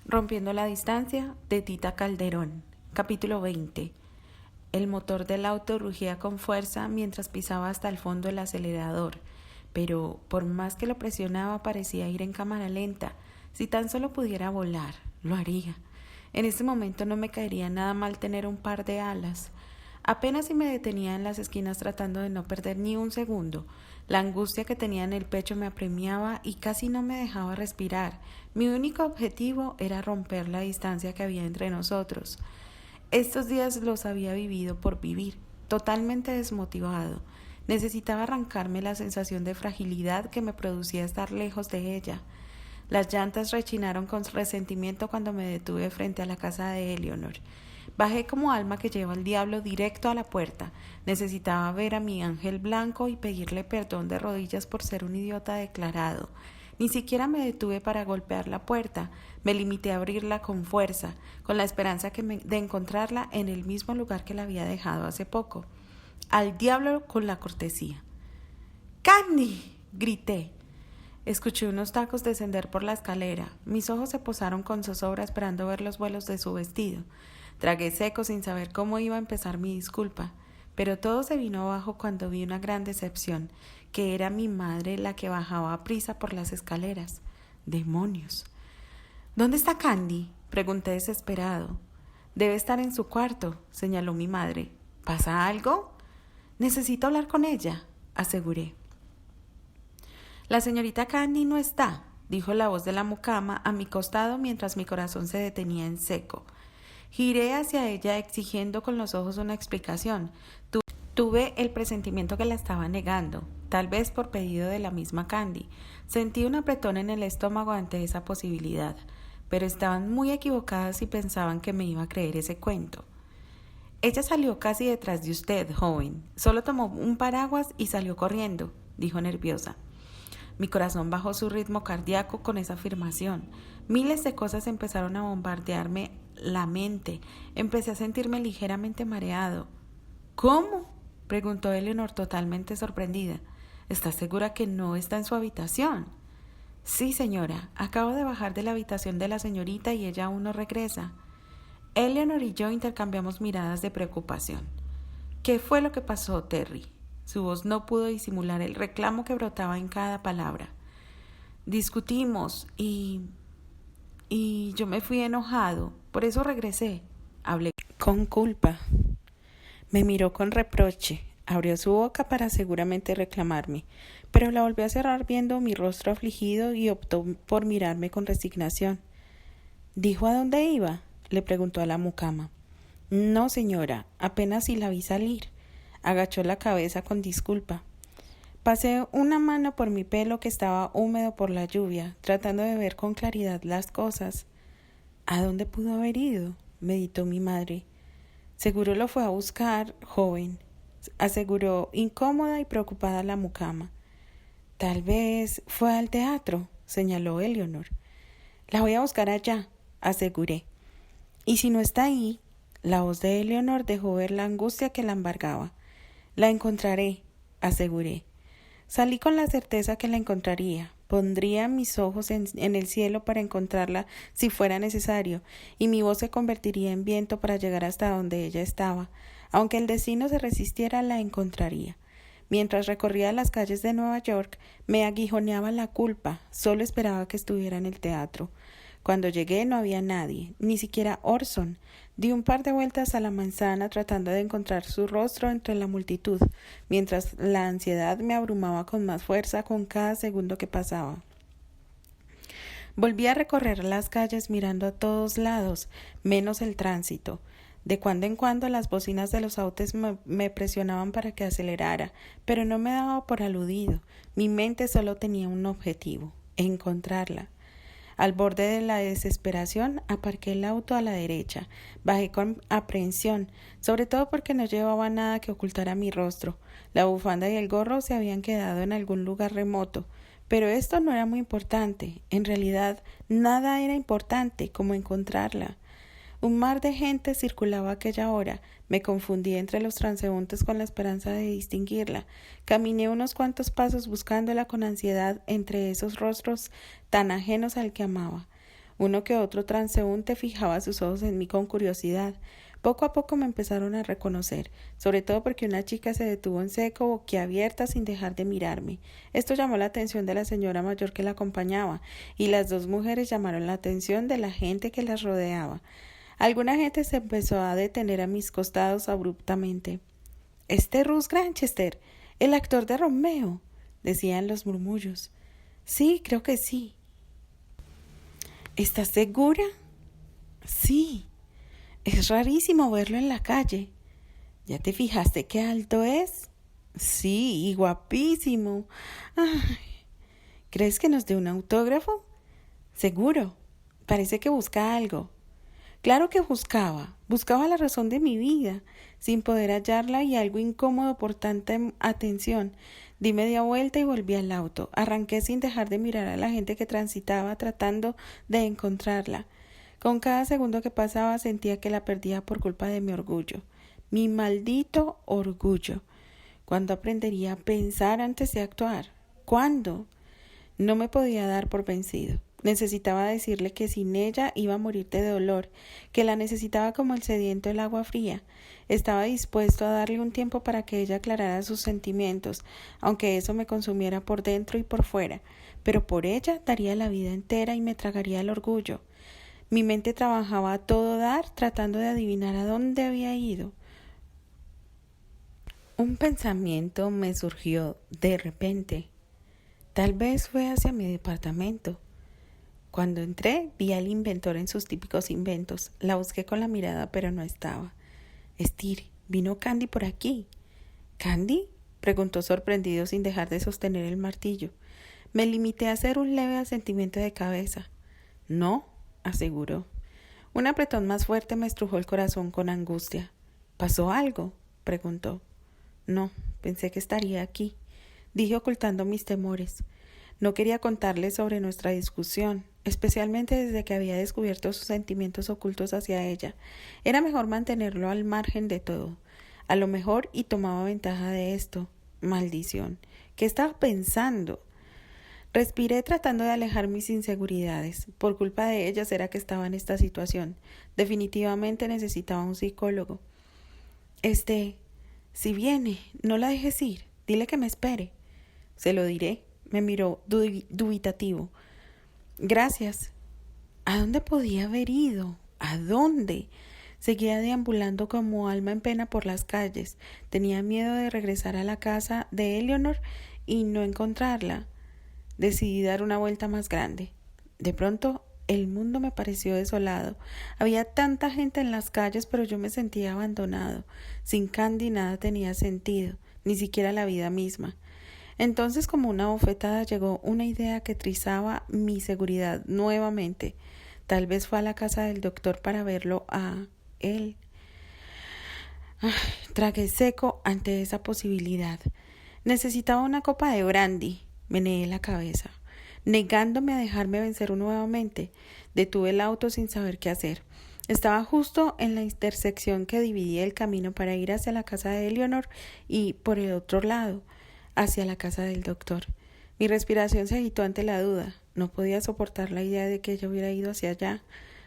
Rompiendo la distancia de Tita Calderón. Capítulo 20. El motor del auto rugía con fuerza mientras pisaba hasta el fondo el acelerador, pero por más que lo presionaba parecía ir en cámara lenta. Si tan solo pudiera volar, lo haría. En este momento no me caería nada mal tener un par de alas. Apenas si me detenía en las esquinas tratando de no perder ni un segundo. La angustia que tenía en el pecho me apremiaba y casi no me dejaba respirar. Mi único objetivo era romper la distancia que había entre nosotros. Estos días los había vivido por vivir, totalmente desmotivado. Necesitaba arrancarme la sensación de fragilidad que me producía estar lejos de ella. Las llantas rechinaron con resentimiento cuando me detuve frente a la casa de Eleanor. Bajé como alma que lleva al diablo directo a la puerta. Necesitaba ver a mi ángel blanco y pedirle perdón de rodillas por ser un idiota declarado. Ni siquiera me detuve para golpear la puerta. Me limité a abrirla con fuerza, con la esperanza de encontrarla en el mismo lugar que la había dejado hace poco. Al diablo con la cortesía. ¡Candy! Grité. Escuché unos tacos descender por la escalera. Mis ojos se posaron con zozobra esperando ver los vuelos de su vestido. Tragué seco sin saber cómo iba a empezar mi disculpa, pero todo se vino abajo cuando vi una gran decepción, que era mi madre la que bajaba a prisa por las escaleras. ¡Demonios! ¿Dónde está Candy?, pregunté desesperado. Debe estar en su cuarto, señaló mi madre. ¿Pasa algo? Necesito hablar con ella, aseguré. La señorita Candy no está, dijo la voz de la mucama a mi costado mientras mi corazón se detenía en seco. Giré hacia ella exigiendo con los ojos una explicación. Tuve el presentimiento que la estaba negando, tal vez por pedido de la misma Candy. Sentí un apretón en el estómago ante esa posibilidad, pero estaban muy equivocadas si pensaban que me iba a creer ese cuento. Ella salió casi detrás de usted, joven. Solo tomó un paraguas y salió corriendo, dijo nerviosa. Mi corazón bajó su ritmo cardíaco con esa afirmación. Miles de cosas empezaron a bombardearme la mente. Empecé a sentirme ligeramente mareado. ¿Cómo?, preguntó Eleanor totalmente sorprendida. ¿Estás segura que no está en su habitación? Sí, señora. Acabo de bajar de la habitación de la señorita y ella aún no regresa. Eleanor y yo intercambiamos miradas de preocupación. ¿Qué fue lo que pasó, Terry? Su voz no pudo disimular el reclamo que brotaba en cada palabra. Discutimos y yo me fui enojado. Por eso regresé. Hablé con culpa. Me miró con reproche. Abrió su boca para seguramente reclamarme, pero la volvió a cerrar viendo mi rostro afligido y optó por mirarme con resignación. ¿Dijo a dónde iba?, le preguntó a la mucama. No, señora, apenas si la vi salir. Agachó la cabeza con disculpa. Pasé una mano por mi pelo que estaba húmedo por la lluvia, tratando de ver con claridad las cosas. ¿A dónde pudo haber ido?, meditó mi madre. Seguro lo fue a buscar, joven, aseguró incómoda y preocupada la mucama. Tal vez fue al teatro, señaló Eleanor. La voy a buscar allá, aseguré. Y si no está ahí, la voz de Eleanor dejó ver la angustia que la embargaba. La encontraré, aseguré. Salí con la certeza que la encontraría. Pondría mis ojos en el cielo para encontrarla si fuera necesario, y mi voz se convertiría en viento para llegar hasta donde ella estaba. Aunque el destino se resistiera, la encontraría. Mientras recorría las calles de Nueva York, me aguijoneaba la culpa. Solo esperaba que estuviera en el teatro. Cuando llegué no había nadie, ni siquiera Orson. Di un par de vueltas a la manzana tratando de encontrar su rostro entre la multitud, mientras la ansiedad me abrumaba con más fuerza con cada segundo que pasaba. Volví a recorrer las calles mirando a todos lados, menos el tránsito. De cuando en cuando las bocinas de los autos me presionaban para que acelerara, pero no me daba por aludido. Mi mente solo tenía un objetivo: encontrarla. Al borde de la desesperación, aparqué el auto a la derecha. Bajé con aprehensión, sobre todo porque no llevaba nada que ocultara mi rostro. La bufanda y el gorro se habían quedado en algún lugar remoto. Pero esto no era muy importante. En realidad, nada era importante como encontrarla. Un mar de gente circulaba a aquella hora. Me confundí entre los transeúntes con la esperanza de distinguirla. Caminé unos cuantos pasos buscándola con ansiedad entre esos rostros tan ajenos al que amaba. Uno que otro transeúnte fijaba sus ojos en mí con curiosidad. Poco a poco me empezaron a reconocer, sobre todo porque una chica se detuvo en seco, boquiabierta, sin dejar de mirarme. Esto llamó la atención de la señora mayor que la acompañaba, y las dos mujeres llamaron la atención de la gente que las rodeaba. Alguna gente se empezó a detener a mis costados abruptamente. Ruth Granchester, el actor de Romeo, decían los murmullos. Sí, creo que sí. ¿Estás segura? Sí. Es rarísimo verlo en la calle. ¿Ya te fijaste qué alto es? Sí, y guapísimo. Ay, ¿crees que nos dé un autógrafo? Seguro. Parece que busca algo. Claro que buscaba la razón de mi vida, sin poder hallarla y algo incómodo por tanta atención. Di media vuelta y volví al auto. Arranqué sin dejar de mirar a la gente que transitaba tratando de encontrarla. Con cada segundo que pasaba sentía que la perdía por culpa de mi orgullo. Mi maldito orgullo. ¿Cuándo aprendería a pensar antes de actuar? ¿Cuándo? No me podía dar por vencido. Necesitaba decirle que sin ella iba a morir de dolor, que la necesitaba como el sediento el agua fría. Estaba dispuesto a darle un tiempo para que ella aclarara sus sentimientos, aunque eso me consumiera por dentro y por fuera, pero por ella daría la vida entera y me tragaría el orgullo. Mi mente trabajaba a todo dar, tratando de adivinar a dónde había ido. Un pensamiento me surgió de repente. Tal vez fue hacia mi departamento. Cuando entré, vi al inventor en sus típicos inventos. La busqué con la mirada, pero no estaba. ¿Vino Candy por aquí? ¿Candy? Preguntó sorprendido sin dejar de sostener el martillo. Me limité a hacer un leve asentimiento de cabeza. No, aseguró. Un apretón más fuerte me estrujó el corazón con angustia. ¿Pasó algo? Preguntó. No, pensé que estaría aquí, dije ocultando mis temores. No quería contarle sobre nuestra discusión, especialmente desde que había descubierto sus sentimientos ocultos hacia ella. Era mejor mantenerlo al margen de todo. A lo mejor y tomaba ventaja de esto. Maldición. ¿Qué estaba pensando? Respiré tratando de alejar mis inseguridades. Por culpa de ellas era que estaba en esta situación. Definitivamente necesitaba un psicólogo. Si viene, no la dejes ir. Dile que me espere. Se lo diré. Me miró dubitativo. Gracias. ¿A dónde podía haber ido? ¿A dónde? Seguía deambulando como alma en pena por las calles. Tenía miedo de regresar a la casa de Eleanor y no encontrarla. Decidí dar una vuelta más grande. De pronto, el mundo me pareció desolado. Había tanta gente en las calles, pero yo me sentía abandonado. Sin Candy nada tenía sentido, ni siquiera la vida misma. Entonces, como una bofetada, llegó una idea que trizaba mi seguridad nuevamente. Tal vez fue a la casa del doctor para verlo a él. Tragué seco ante esa posibilidad. Necesitaba una copa de brandy. Meneé la cabeza, negándome a dejarme vencer nuevamente. Detuve el auto sin saber qué hacer. Estaba justo en la intersección que dividía el camino para ir hacia la casa de Eleanor y, por el otro lado, hacia la casa del doctor. Mi respiración se agitó ante la duda. No podía soportar la idea de que ella hubiera ido hacia allá.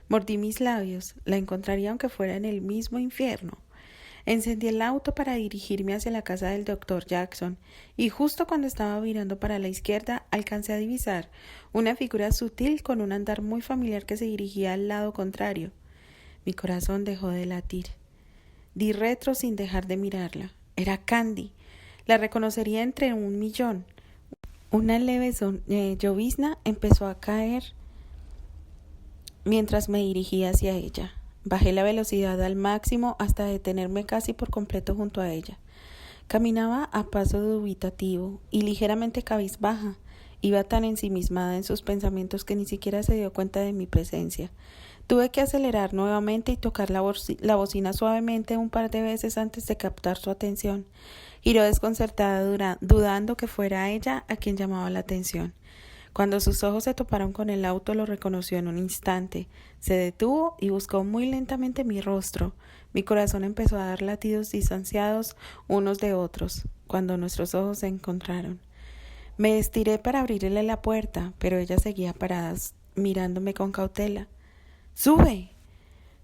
Mordí mis labios. La encontraría aunque fuera en el mismo infierno. Encendí el auto para dirigirme hacia la casa del doctor Jackson, y justo cuando estaba virando para la izquierda, alcancé a divisar una figura sutil con un andar muy familiar que se dirigía al lado contrario. Mi corazón dejó de latir. Di retro sin dejar de mirarla. Era Candy. La reconocería entre 1,000,000. Una leve llovizna empezó a caer mientras me dirigía hacia ella. Bajé la velocidad al máximo hasta detenerme casi por completo junto a ella. Caminaba a paso dubitativo y ligeramente cabizbaja. Iba tan ensimismada en sus pensamientos que ni siquiera se dio cuenta de mi presencia. Tuve que acelerar nuevamente y tocar la bocina suavemente un par de veces antes de captar su atención. Giró desconcertada, dudando que fuera ella a quien llamaba la atención. Cuando sus ojos se toparon con el auto, lo reconoció en un instante. Se detuvo y buscó muy lentamente mi rostro. Mi corazón empezó a dar latidos distanciados unos de otros, cuando nuestros ojos se encontraron. Me estiré para abrirle la puerta, pero ella seguía parada mirándome con cautela. ¡Sube!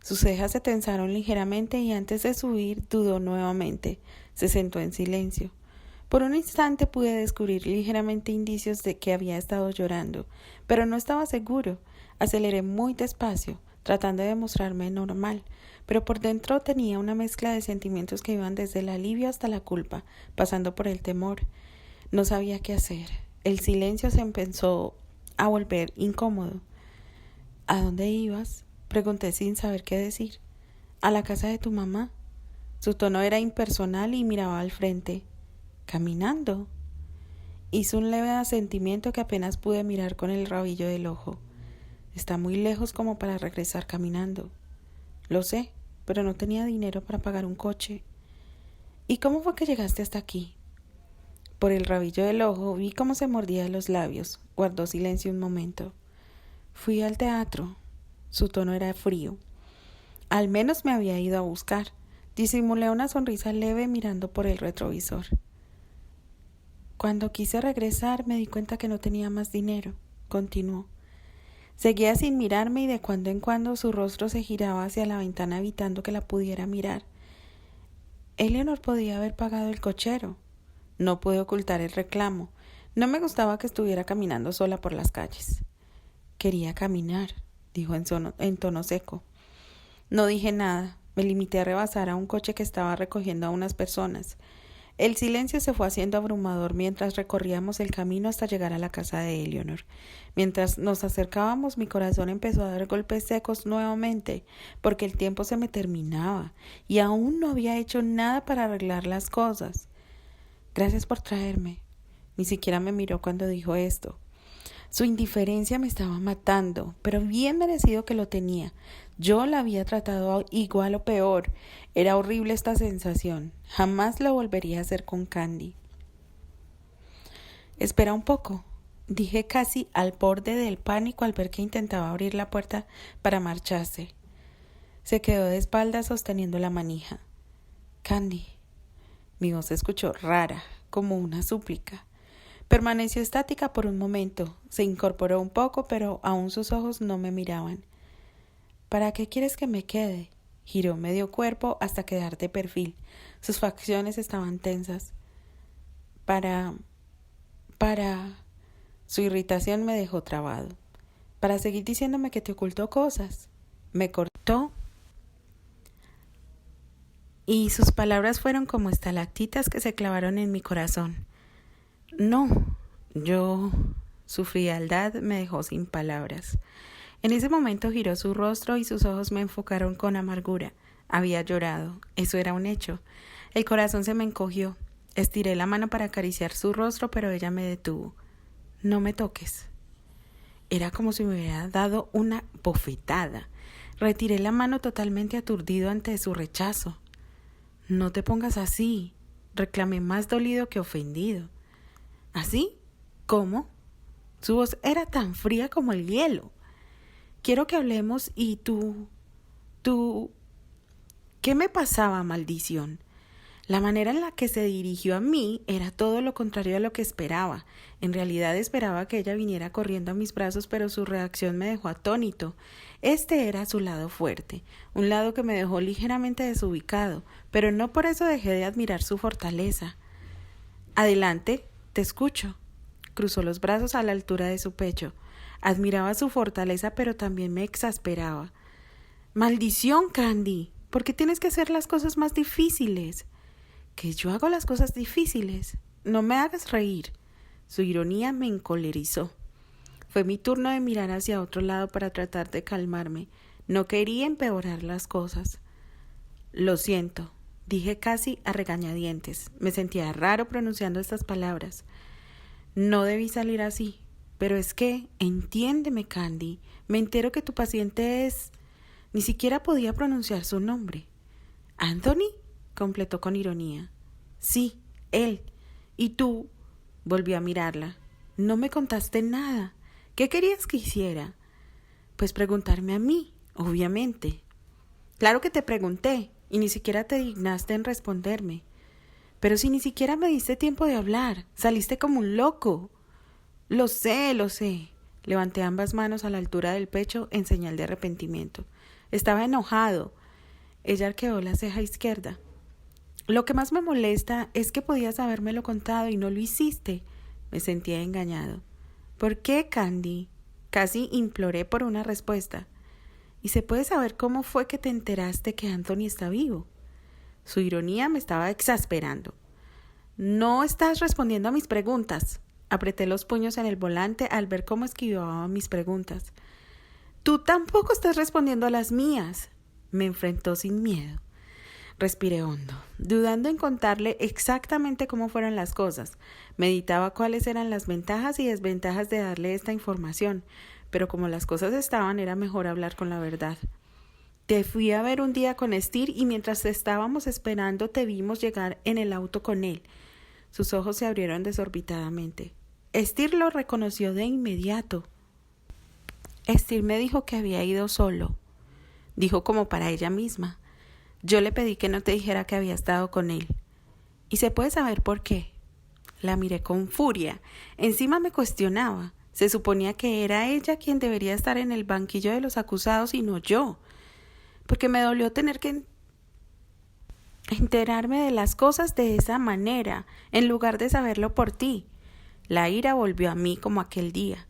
Sus cejas se tensaron ligeramente y antes de subir dudó nuevamente. Se sentó en silencio. Por un instante pude descubrir ligeramente indicios de que había estado llorando, pero no estaba seguro. Aceleré muy despacio, tratando de mostrarme normal, pero por dentro tenía una mezcla de sentimientos que iban desde el alivio hasta la culpa, pasando por el temor. No sabía qué hacer. El silencio se empezó a volver incómodo. ¿A dónde ibas?, pregunté sin saber qué decir. A la casa de tu mamá. Su tono era impersonal y miraba al frente. ¿Caminando? Hizo un leve asentimiento que apenas pude mirar con el rabillo del ojo. Está muy lejos como para regresar caminando. Lo sé, pero no tenía dinero para pagar un coche. ¿Y cómo fue que llegaste hasta aquí? Por el rabillo del ojo vi cómo se mordía los labios. Guardó silencio un momento. Fui al teatro. Su tono era frío. Al menos me había ido a buscar. Disimulé una sonrisa leve mirando por el retrovisor. Cuando quise regresar me di cuenta que no tenía más dinero, continuó. Seguía sin mirarme y de cuando en cuando su rostro se giraba hacia la ventana evitando que la pudiera mirar. Eleanor podía haber pagado el cochero. No pude ocultar el reclamo. No me gustaba que estuviera caminando sola por las calles. Quería caminar, dijo en tono seco. No dije nada. Me limité a rebasar a un coche que estaba recogiendo a unas personas. El silencio se fue haciendo abrumador mientras recorríamos el camino hasta llegar a la casa de Eleanor. Mientras nos acercábamos, mi corazón empezó a dar golpes secos nuevamente, porque el tiempo se me terminaba y aún no había hecho nada para arreglar las cosas. Gracias por traerme. Ni siquiera me miró cuando dijo esto. Su indiferencia me estaba matando, pero bien merecido que lo tenía. Yo la había tratado igual o peor. Era horrible esta sensación. Jamás lo volvería a hacer con Candy. Espera un poco, dije casi al borde del pánico al ver que intentaba abrir la puerta para marcharse. Se quedó de espaldas sosteniendo la manija. Candy. Mi voz se escuchó rara, como una súplica. Permaneció estática por un momento. Se incorporó un poco, pero aún sus ojos no me miraban. ¿Para qué quieres que me quede? Giró medio cuerpo hasta quedar de perfil. Sus facciones estaban tensas. Para... Su irritación me dejó trabado. Para seguir diciéndome que te ocultó cosas. Me cortó. Y sus palabras fueron como estalactitas que se clavaron en mi corazón. No, su frialdad me dejó sin palabras. En ese momento giró su rostro y sus ojos me enfocaron con amargura. Había llorado, eso era un hecho. El corazón se me encogió. Estiré la mano para acariciar su rostro, pero ella me detuvo. No me toques. Era como si me hubiera dado una bofetada. Retiré la mano totalmente aturdido ante su rechazo. No te pongas así, reclamé más dolido que ofendido. ¿Así? ¿Cómo? Su voz era tan fría como el hielo. Quiero que hablemos y tú... ¿Qué me pasaba, maldición? La manera en la que se dirigió a mí era todo lo contrario a lo que esperaba. En realidad esperaba que ella viniera corriendo a mis brazos, pero su reacción me dejó atónito. Este era su lado fuerte, un lado que me dejó ligeramente desubicado, pero no por eso dejé de admirar su fortaleza. Adelante, te escucho. Cruzó los brazos a la altura de su pecho. Admiraba su fortaleza, pero también me exasperaba. ¡Maldición, Candy! ¿Por qué tienes que hacer las cosas más difíciles? ¿Que yo hago las cosas difíciles? No me hagas reír. Su ironía me encolerizó. Fue mi turno de mirar hacia otro lado para tratar de calmarme. No quería empeorar las cosas. Lo siento, dije casi a regañadientes. Me sentía raro pronunciando estas palabras. No debí salir así. Pero es que, entiéndeme, Candy, me entero que tu paciente es... Ni siquiera podía pronunciar su nombre. ¿Anthony? Completó con ironía. Sí, él. ¿Y tú? Volví a mirarla. No me contaste nada. ¿Qué querías que hiciera? Pues preguntarme a mí, obviamente. Claro que te pregunté, y ni siquiera te dignaste en responderme. Pero si ni siquiera me diste tiempo de hablar, saliste como un loco. Lo sé. Levanté ambas manos a la altura del pecho en señal de arrepentimiento. Estaba enojado. Ella arqueó la ceja izquierda. Lo que más me molesta es que podías habérmelo contado y no lo hiciste. Me sentía engañado. ¿Por qué, Candy? Casi imploré por una respuesta. ¿Y se puede saber cómo fue que te enteraste que Anthony está vivo? Su ironía me estaba exasperando. No estás respondiendo a mis preguntas. Apreté los puños en el volante al ver cómo esquivaba mis preguntas. Tú tampoco estás respondiendo a las mías. Me enfrentó sin miedo. Respiré hondo, dudando en contarle exactamente cómo fueron las cosas. Meditaba cuáles eran las ventajas y desventajas de darle esta información, pero como las cosas estaban, era mejor hablar con la verdad. Te fui a ver un día con Esther y mientras estábamos esperando te vimos llegar en el auto con él. Sus ojos se abrieron desorbitadamente. Esther lo reconoció de inmediato. Esther me dijo que había ido solo. Dijo como para ella misma. Yo le pedí que no te dijera que había estado con él. ¿Y se puede saber por qué? La miré con furia. Encima me cuestionaba. Se suponía que era ella quien debería estar en el banquillo de los acusados y no yo. Porque me dolió tener que enterarme de las cosas de esa manera, en lugar de saberlo por ti. La ira volvió a mí como aquel día.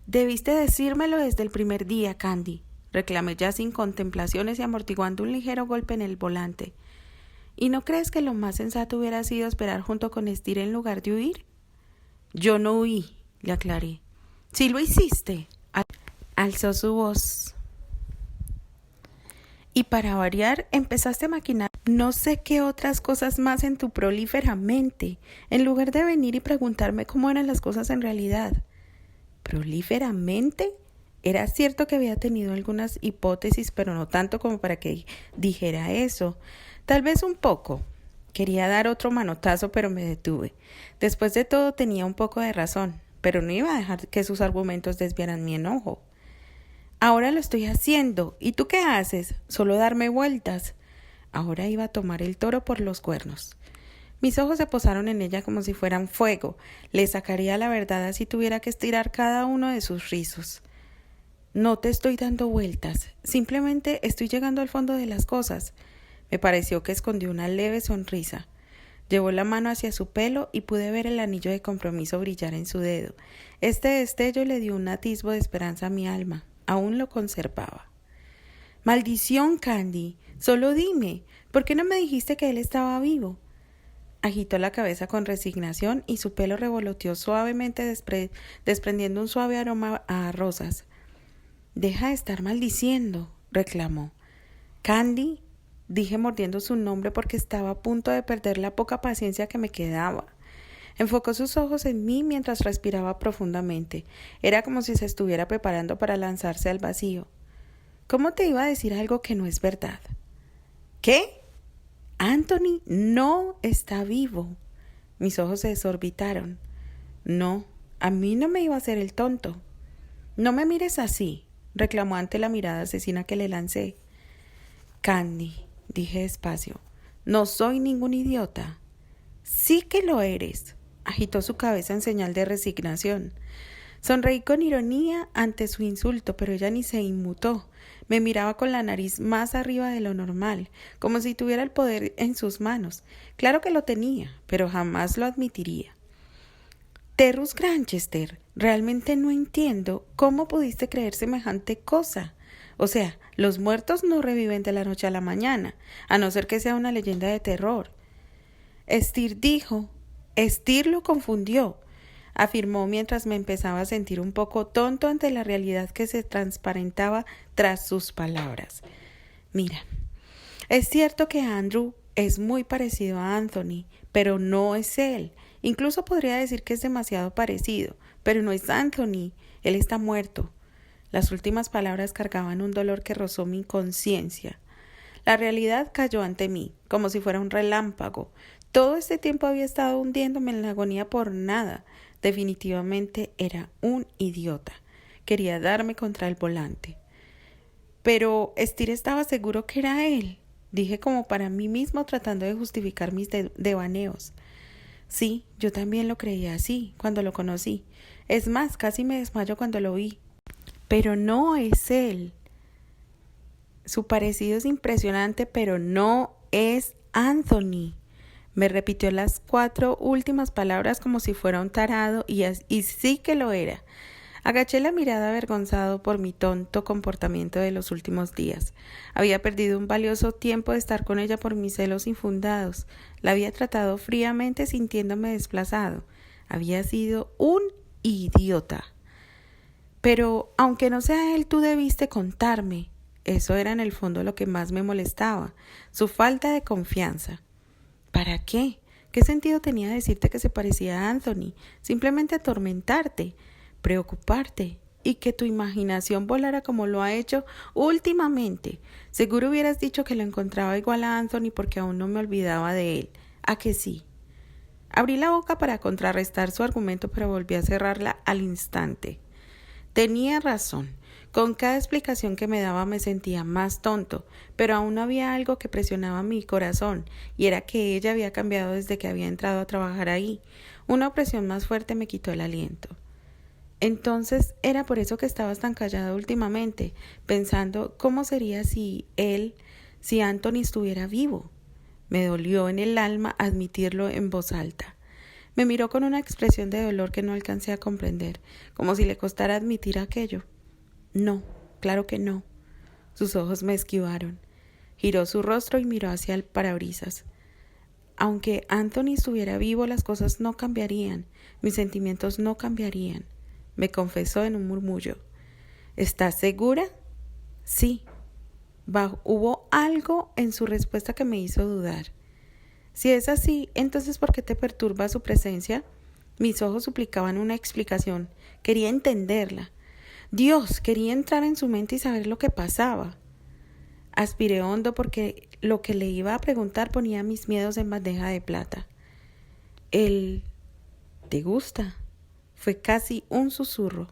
Debiste decírmelo desde el primer día, Candy. Reclamé ya sin contemplaciones y amortiguando un ligero golpe en el volante. ¿Y no crees que lo más sensato hubiera sido esperar junto con Esther en lugar de huir? Yo no huí, le aclaré. Sí lo hiciste. Alzó su voz. Y para variar, empezaste a maquinar no sé qué otras cosas más en tu prolífera mente, en lugar de venir y preguntarme cómo eran las cosas en realidad. ¿Prolífera mente? Era cierto que había tenido algunas hipótesis, pero no tanto como para que dijera eso. Tal vez un poco. Quería dar otro manotazo, pero me detuve. Después de todo tenía un poco de razón, pero no iba a dejar que sus argumentos desviaran mi enojo. Ahora lo estoy haciendo. ¿Y tú qué haces? Solo darme vueltas. Ahora iba a tomar el toro por los cuernos. Mis ojos se posaron en ella como si fueran fuego. Le sacaría la verdad así tuviera que estirar cada uno de sus rizos. No te estoy dando vueltas, simplemente estoy llegando al fondo de las cosas. Me pareció que escondió una leve sonrisa. Llevó la mano hacia su pelo y pude ver el anillo de compromiso brillar en su dedo. Este destello le dio un atisbo de esperanza a mi alma. Aún lo conservaba. ¡Maldición, Candy! Solo dime, ¿por qué no me dijiste que él estaba vivo? Agitó la cabeza con resignación y su pelo revoloteó suavemente desprendiendo un suave aroma a rosas. Deja de estar maldiciendo, reclamó. Candy, dije mordiendo su nombre porque estaba a punto de perder la poca paciencia que me quedaba. Enfocó sus ojos en mí mientras respiraba profundamente. Era como si se estuviera preparando para lanzarse al vacío. ¿Cómo te iba a decir algo que no es verdad? ¿Qué? Anthony no está vivo. Mis ojos se desorbitaron. No, a mí no me iba a hacer el tonto. No me mires así, reclamó ante la mirada asesina que le lancé. Candy, dije despacio, no soy ningún idiota. Sí que lo eres, agitó su cabeza en señal de resignación. Sonreí con ironía ante su insulto, pero ella ni se inmutó. Me miraba con la nariz más arriba de lo normal, como si tuviera el poder en sus manos. Claro que lo tenía, pero jamás lo admitiría. Terrus Granchester, realmente no entiendo cómo pudiste creer semejante cosa. O sea, los muertos no reviven de la noche a la mañana, a no ser que sea una leyenda de terror. Esther dijo. Esther lo confundió, afirmó mientras me empezaba a sentir un poco tonto ante la realidad que se transparentaba tras sus palabras. Mira, es cierto que Andrew es muy parecido a Anthony, pero no es él. Incluso podría decir que es demasiado parecido, pero no es Anthony. Él está muerto. Las últimas palabras cargaban un dolor que rozó mi conciencia. La realidad cayó ante mí, como si fuera un relámpago. Todo este tiempo había estado hundiéndome en la agonía por nada. Definitivamente era un idiota. Quería darme contra el volante. Pero Esther estaba seguro que era él, dije como para mí mismo tratando de justificar mis devaneos. Sí, yo también lo creía así cuando lo conocí. Es más, casi me desmayo cuando lo vi. Pero no es él. Su parecido es impresionante, pero no es Anthony. Me repitió las 4 últimas palabras como si fuera un tarado y sí que lo era. Agaché la mirada avergonzado por mi tonto comportamiento de los últimos días. Había perdido un valioso tiempo de estar con ella por mis celos infundados. La había tratado fríamente sintiéndome desplazado. Había sido un idiota. Pero, aunque no sea él, tú debiste contarme. Eso era en el fondo lo que más me molestaba, su falta de confianza. ¿Para qué? ¿Qué sentido tenía decirte que se parecía a Anthony? Simplemente atormentarte, preocuparte y que tu imaginación volara como lo ha hecho últimamente. Seguro hubieras dicho que lo encontraba igual a Anthony porque aún no me olvidaba de él. ¿A que sí? Abrí la boca para contrarrestar su argumento, pero volví a cerrarla al instante. Tenía razón. Con cada explicación que me daba me sentía más tonto, pero aún había algo que presionaba mi corazón, y era que ella había cambiado desde que había entrado a trabajar ahí. Una opresión más fuerte me quitó el aliento. Entonces era por eso que estabas tan callada últimamente, pensando cómo sería si Anthony estuviera vivo. Me dolió en el alma admitirlo en voz alta. Me miró con una expresión de dolor que no alcancé a comprender, como si le costara admitir aquello. No, claro que no. Sus ojos me esquivaron. Giró su rostro y miró hacia el parabrisas. Aunque Anthony estuviera vivo, las cosas no cambiarían, mis sentimientos no cambiarían, me confesó en un murmullo. ¿Estás segura? Sí. Hubo algo en su respuesta que me hizo dudar. Si es así, entonces ¿por qué te perturba su presencia? Mis ojos suplicaban una explicación. Quería entenderla. Dios, quería entrar en su mente y saber lo que pasaba. Aspiré hondo porque lo que le iba a preguntar ponía mis miedos en bandeja de plata. ¿Él te gusta? Fue casi un susurro.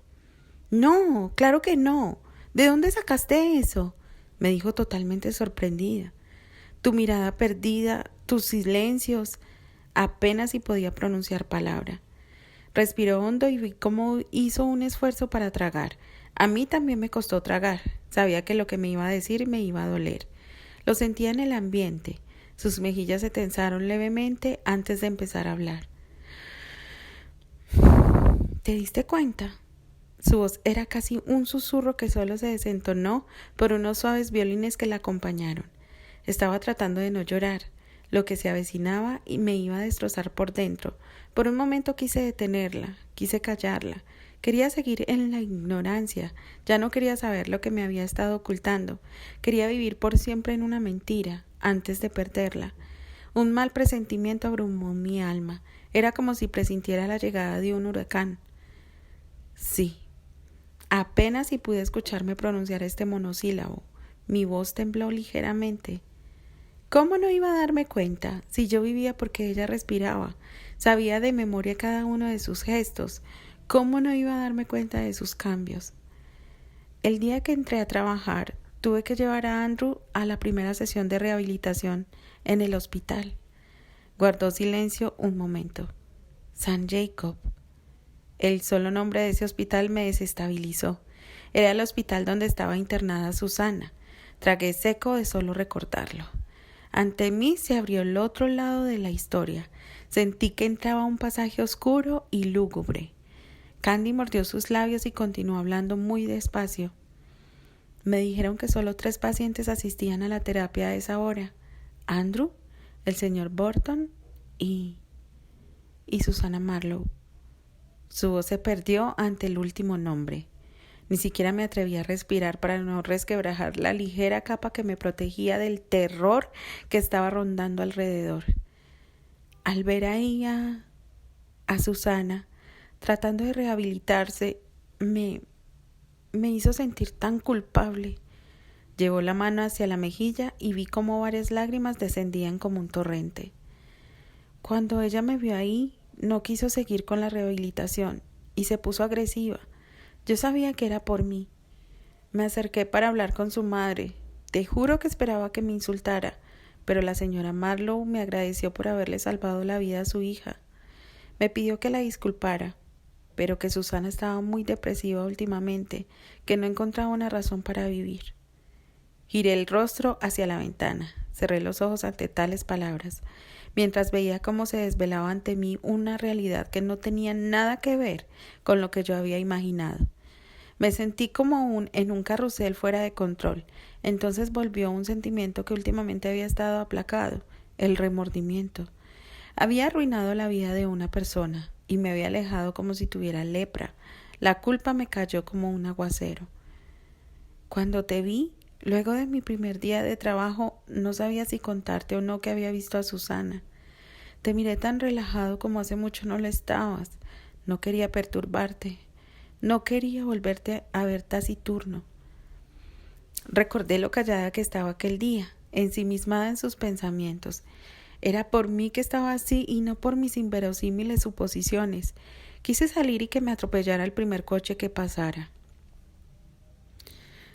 No, claro que no. ¿De dónde sacaste eso? Me dijo totalmente sorprendida. Tu mirada perdida, tus silencios. Apenas si podía pronunciar palabra. Respiró hondo y vi cómo hizo un esfuerzo para tragar. A mí también me costó tragar. Sabía que lo que me iba a decir me iba a doler. Lo sentía en el ambiente. Sus mejillas se tensaron levemente antes de empezar a hablar. ¿Te diste cuenta? Su voz era casi un susurro que solo se desentonó por unos suaves violines que la acompañaron. Estaba tratando de no llorar. Lo que se avecinaba y me iba a destrozar por dentro. Por un momento quise detenerla, quise callarla. Quería seguir en la ignorancia. Ya no quería saber lo que me había estado ocultando. Quería vivir por siempre en una mentira, antes de perderla. Un mal presentimiento abrumó mi alma. Era como si presintiera la llegada de un huracán. Sí. Apenas si pude escucharme pronunciar este monosílabo. Mi voz tembló ligeramente. ¿Cómo no iba a darme cuenta si yo vivía porque ella respiraba? Sabía de memoria cada uno de sus gestos. ¿Cómo no iba a darme cuenta de sus cambios? El día que entré a trabajar, tuve que llevar a Andrew a la primera sesión de rehabilitación en el hospital. Guardó silencio un momento. San Jacob. El solo nombre de ese hospital me desestabilizó. Era el hospital donde estaba internada Susana. Tragué seco de solo recordarlo. Ante mí se abrió el otro lado de la historia. Sentí que entraba a un pasaje oscuro y lúgubre. Candy mordió sus labios y continuó hablando muy despacio. Me dijeron que solo 3 pacientes asistían a la terapia a esa hora. Andrew, el señor Burton y Susana Marlowe. Su voz se perdió ante el último nombre. Ni siquiera me atreví a respirar para no resquebrajar la ligera capa que me protegía del terror que estaba rondando alrededor. Al ver ahí a Susana tratando de rehabilitarse, me hizo sentir tan culpable. Llevó la mano hacia la mejilla y vi cómo varias lágrimas descendían como un torrente. Cuando ella me vio ahí, no quiso seguir con la rehabilitación y se puso agresiva. Yo sabía que era por mí. Me acerqué para hablar con su madre. Te juro que esperaba que me insultara, pero la señora Marlowe me agradeció por haberle salvado la vida a su hija. Me pidió que la disculpara, pero que Susana estaba muy depresiva últimamente, que no encontraba una razón para vivir. Giré el rostro hacia la ventana, cerré los ojos ante tales palabras, mientras veía cómo se desvelaba ante mí una realidad que no tenía nada que ver con lo que yo había imaginado. Me sentí como en un carrusel fuera de control. Entonces volvió un sentimiento que últimamente había estado aplacado, el remordimiento. Había arruinado la vida de una persona y me había alejado como si tuviera lepra. La culpa me cayó como un aguacero. Cuando te vi, luego de mi primer día de trabajo, no sabía si contarte o no que había visto a Susana. Te miré tan relajado como hace mucho no lo estabas. No quería perturbarte. No quería volverte a ver taciturno. Recordé lo callada que estaba aquel día, ensimismada en sus pensamientos. Era por mí que estaba así y no por mis inverosímiles suposiciones. Quise salir y que me atropellara el primer coche que pasara.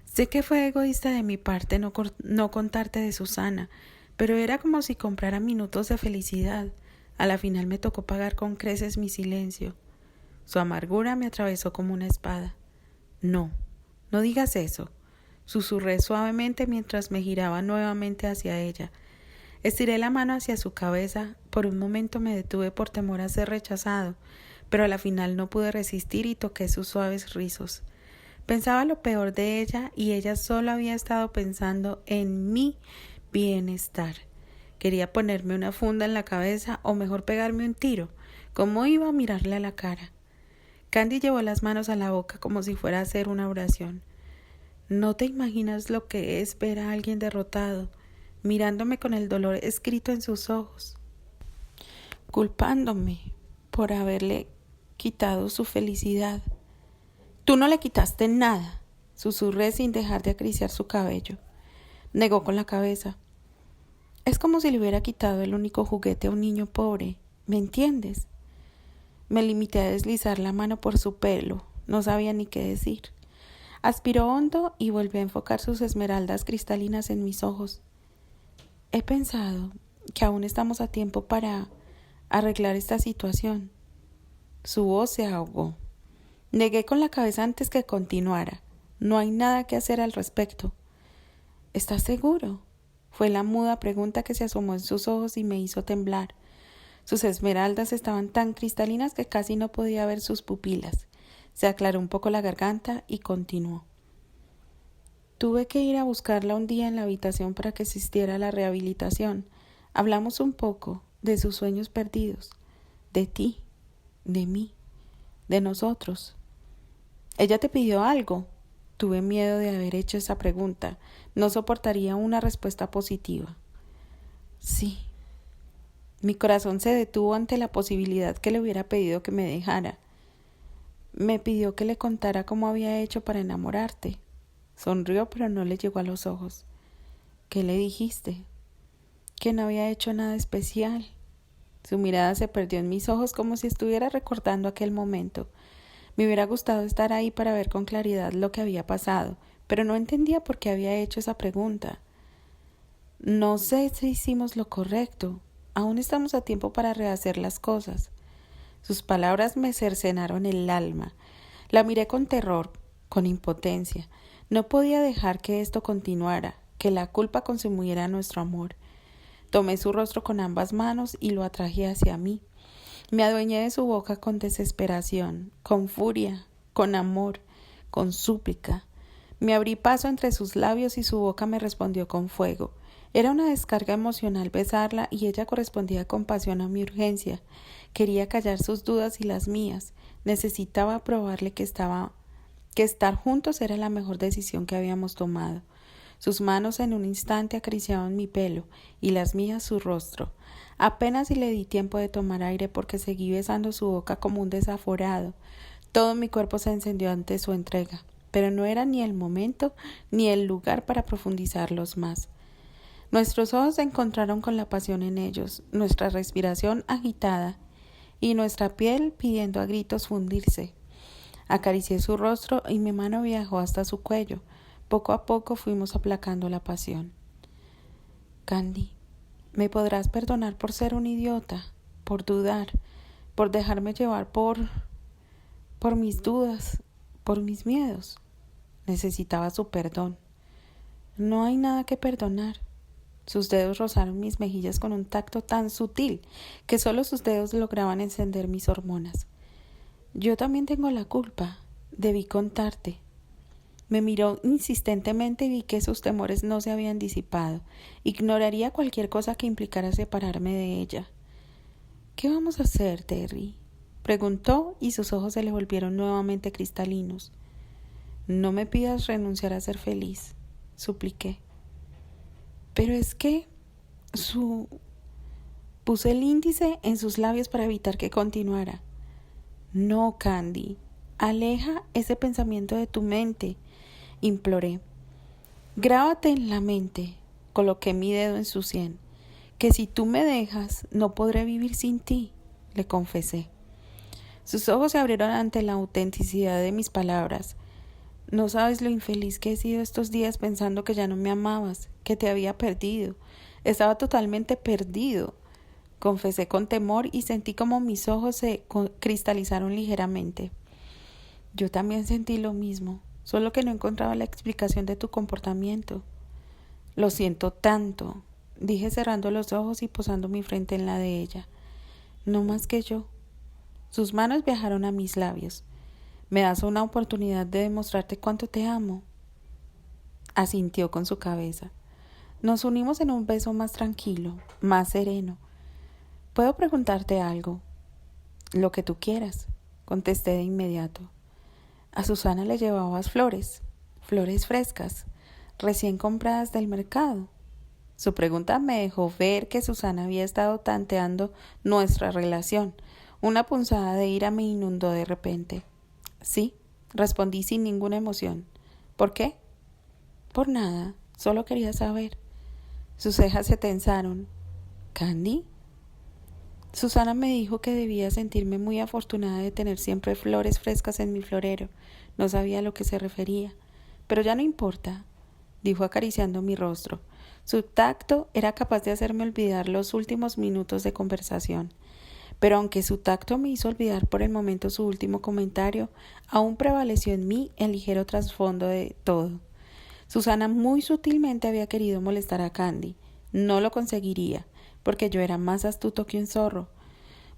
Sé que fue egoísta de mi parte no contarte de Susana, pero era como si comprara minutos de felicidad. A la final me tocó pagar con creces mi silencio. Su amargura me atravesó como una espada. No, no digas eso, susurré suavemente mientras me giraba nuevamente hacia ella. Estiré la mano hacia su cabeza. Por un momento me detuve por temor a ser rechazado, pero a la final no pude resistir y toqué sus suaves rizos. Pensaba lo peor de ella y ella solo había estado pensando en mi bienestar. Quería ponerme una funda en la cabeza o mejor pegarme un tiro. ¿Cómo iba a mirarle a la cara? Candy llevó las manos a la boca como si fuera a hacer una oración. No te imaginas lo que es ver a alguien derrotado, mirándome con el dolor escrito en sus ojos, culpándome por haberle quitado su felicidad. Tú no le quitaste nada, susurré sin dejar de acariciar su cabello. Negó con la cabeza. Es como si le hubiera quitado el único juguete a un niño pobre, ¿me entiendes? Me limité a deslizar la mano por su pelo, no sabía ni qué decir. Aspiró hondo y volvió a enfocar sus esmeraldas cristalinas en mis ojos. He pensado que aún estamos a tiempo para arreglar esta situación. Su voz se ahogó. Negué con la cabeza antes que continuara. No hay nada que hacer al respecto. ¿Estás seguro? Fue la muda pregunta que se asomó en sus ojos y me hizo temblar. Sus esmeraldas estaban tan cristalinas que casi no podía ver sus pupilas. Se aclaró un poco la garganta y continuó. Tuve que ir a buscarla un día en la habitación para que asistiera a la rehabilitación. Hablamos un poco de sus sueños perdidos, de ti, de mí, de nosotros. ¿Ella te pidió algo? Tuve miedo de haber hecho esa pregunta. No soportaría una respuesta positiva. Sí. Mi corazón se detuvo ante la posibilidad que le hubiera pedido que me dejara. Me pidió que le contara cómo había hecho para enamorarte. Sonrió, pero no le llegó a los ojos. ¿Qué le dijiste? Que no había hecho nada especial. Su mirada se perdió en mis ojos como si estuviera recordando aquel momento. Me hubiera gustado estar ahí para ver con claridad lo que había pasado, pero no entendía por qué había hecho esa pregunta. No sé si hicimos lo correcto. Aún estamos a tiempo para rehacer las cosas. Sus palabras me cercenaron el alma. La miré con terror, con impotencia. No podía dejar que esto continuara, que la culpa consumiera nuestro amor. Tomé su rostro con ambas manos y lo atraje hacia mí. Me adueñé de su boca con desesperación, con furia, con amor, con súplica. Me abrí paso entre sus labios y su boca me respondió con fuego. Era una descarga emocional besarla y ella correspondía con pasión a mi urgencia. Quería callar sus dudas y las mías. Necesitaba probarle que estar juntos era la mejor decisión que habíamos tomado. Sus manos en un instante acariciaban mi pelo y las mías su rostro. Apenas si le di tiempo de tomar aire porque seguí besando su boca como un desaforado. Todo mi cuerpo se encendió ante su entrega, pero no era ni el momento ni el lugar para profundizarlos más. Nuestros ojos se encontraron con la pasión en ellos, nuestra respiración agitada y nuestra piel pidiendo a gritos fundirse. Acaricié su rostro y mi mano viajó hasta su cuello. Poco a poco fuimos aplacando la pasión. Candy, ¿me podrás perdonar por ser un idiota, por dudar, por dejarme llevar por mis dudas, por mis miedos. Necesitaba su perdón. No hay nada que perdonar. Sus dedos rozaron mis mejillas con un tacto tan sutil que solo sus dedos lograban encender mis hormonas. Yo también tengo la culpa. Debí contarte. Me miró insistentemente y vi que sus temores no se habían disipado. Ignoraría cualquier cosa que implicara separarme de ella. ¿Qué vamos a hacer, Terry?, preguntó, y sus ojos se le volvieron nuevamente cristalinos. No me pidas renunciar a ser feliz, supliqué. Pero es que Puse el índice en sus labios para evitar que continuara. No, Candy, aleja ese pensamiento de tu mente, imploré. Grábate en la mente, coloqué mi dedo en su sien, que si tú me dejas, no podré vivir sin ti, le confesé. Sus ojos se abrieron ante la autenticidad de mis palabras. No sabes lo infeliz que he sido estos días pensando que ya no me amabas, que te había perdido. Estaba totalmente perdido, confesé con temor y sentí como mis ojos se cristalizaron ligeramente. Yo también sentí lo mismo, solo que no encontraba la explicación de tu comportamiento. Lo siento tanto, dije cerrando los ojos y posando mi frente en la de ella. No más que yo. Sus manos viajaron a mis labios. ¿Me das una oportunidad de demostrarte cuánto te amo? Asintió con su cabeza. Nos unimos en un beso más tranquilo, más sereno. ¿Puedo preguntarte algo? Lo que tú quieras, contesté de inmediato. A Susana le llevabas flores frescas, recién compradas del mercado. Su pregunta me dejó ver que Susana había estado tanteando nuestra relación. Una punzada de ira me inundó de repente. Sí, respondí sin ninguna emoción. ¿Por qué? Por nada, solo quería saber. Sus cejas se tensaron. ¿Candy? Susana me dijo que debía sentirme muy afortunada de tener siempre flores frescas en mi florero. No sabía a lo que se refería. Pero ya no importa, dijo acariciando mi rostro. Su tacto era capaz de hacerme olvidar los últimos minutos de conversación. Pero aunque su tacto me hizo olvidar por el momento su último comentario, aún prevaleció en mí el ligero trasfondo de todo. Susana muy sutilmente había querido molestar a Candy. No lo conseguiría, porque yo era más astuto que un zorro.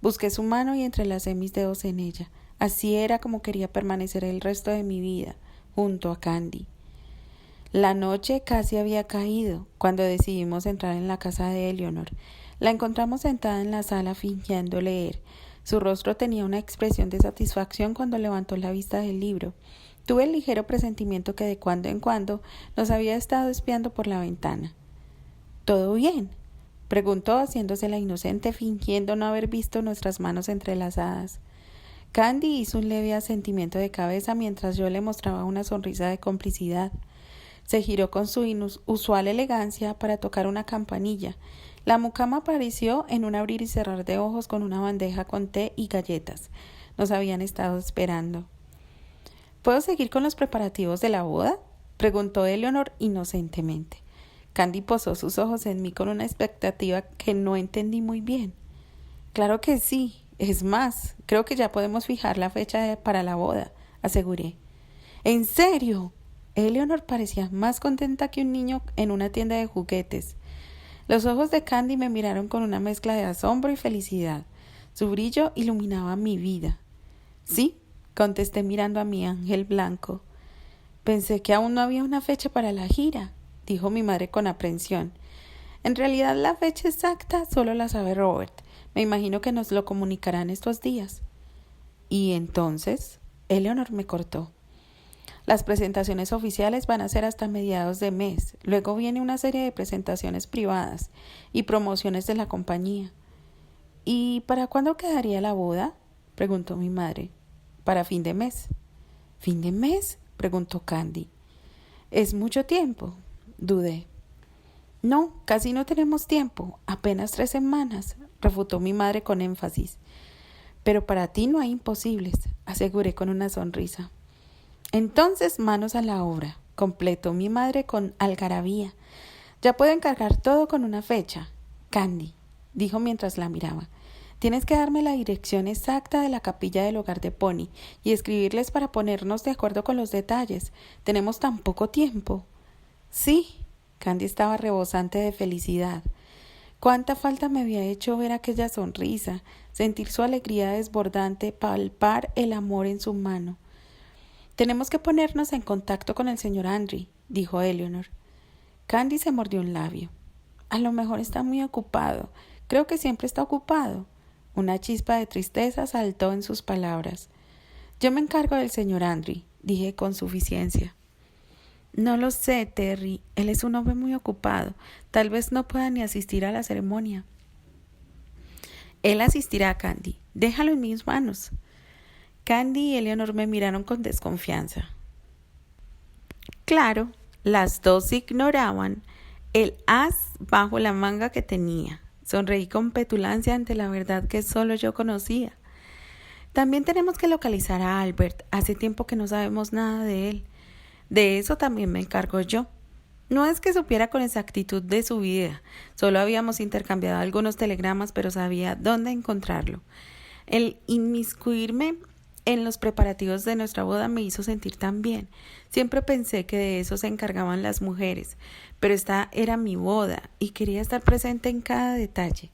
Busqué su mano y entrelacé mis dedos en ella. Así era como quería permanecer el resto de mi vida, junto a Candy. La noche casi había caído cuando decidimos entrar en la casa de Eleanor. La encontramos sentada en la sala fingiendo leer. Su rostro tenía una expresión de satisfacción cuando levantó la vista del libro. Tuve el ligero presentimiento que de cuando en cuando nos había estado espiando por la ventana. ¿Todo bien?, preguntó haciéndose la inocente, fingiendo no haber visto nuestras manos entrelazadas. Candy hizo un leve asentimiento de cabeza mientras yo le mostraba una sonrisa de complicidad. Se giró con su inusual elegancia para tocar una campanilla. La mucama apareció en un abrir y cerrar de ojos con una bandeja con té y galletas. Nos habían estado esperando. ¿Puedo seguir con los preparativos de la boda?, preguntó Eleanor inocentemente. Candy posó sus ojos en mí con una expectativa que no entendí muy bien. Claro que sí. Es más, creo que ya podemos fijar la fecha para la boda, aseguré. ¿En serio? Eleanor parecía más contenta que un niño en una tienda de juguetes. Los ojos de Candy me miraron con una mezcla de asombro y felicidad. Su brillo iluminaba mi vida. Sí, contesté mirando a mi ángel blanco. Pensé que aún no había una fecha para la gira, dijo mi madre con aprensión. En realidad la fecha exacta solo la sabe Robert. Me imagino que nos lo comunicarán estos días. ¿Y entonces? Eleanor me cortó. Las presentaciones oficiales van a ser hasta mediados de mes. Luego viene una serie de presentaciones privadas y promociones de la compañía. ¿Y para cuándo quedaría la boda?, preguntó mi madre. Para fin de mes. ¿Fin de mes?, preguntó Candy. ¿Es mucho tiempo?, dudé. No, casi no tenemos tiempo, apenas 3 semanas, refutó mi madre con énfasis. Pero para ti no hay imposibles, aseguré con una sonrisa. Entonces, manos a la obra, completó mi madre con algarabía. Ya puedo encargar todo con una fecha. Candy, dijo mientras la miraba. Tienes que darme la dirección exacta de la capilla del hogar de Pony y escribirles para ponernos de acuerdo con los detalles. Tenemos tan poco tiempo. Sí, Candy estaba rebosante de felicidad. Cuánta falta me había hecho ver aquella sonrisa, sentir su alegría desbordante, palpar el amor en su mano. Tenemos que ponernos en contacto con el señor Henry, dijo Eleanor. Candy se mordió un labio. A lo mejor está muy ocupado. Creo que siempre está ocupado. Una chispa de tristeza saltó en sus palabras. Yo me encargo del señor Henry, dije con suficiencia. No lo sé, Terry. Él es un hombre muy ocupado. Tal vez no pueda ni asistir a la ceremonia. Él asistirá, Candy. Déjalo en mis manos. Candy y Eleanor me miraron con desconfianza. Claro, las dos ignoraban el as bajo la manga que tenía. Sonreí con petulancia ante la verdad que solo yo conocía. También tenemos que localizar a Albert. Hace tiempo que no sabemos nada de él. De eso también me encargo yo. No es que supiera con exactitud de su vida. Solo habíamos intercambiado algunos telegramas, pero sabía dónde encontrarlo. El inmiscuirme en los preparativos de nuestra boda me hizo sentir tan bien. Siempre pensé que de eso se encargaban las mujeres, pero esta era mi boda y quería estar presente en cada detalle.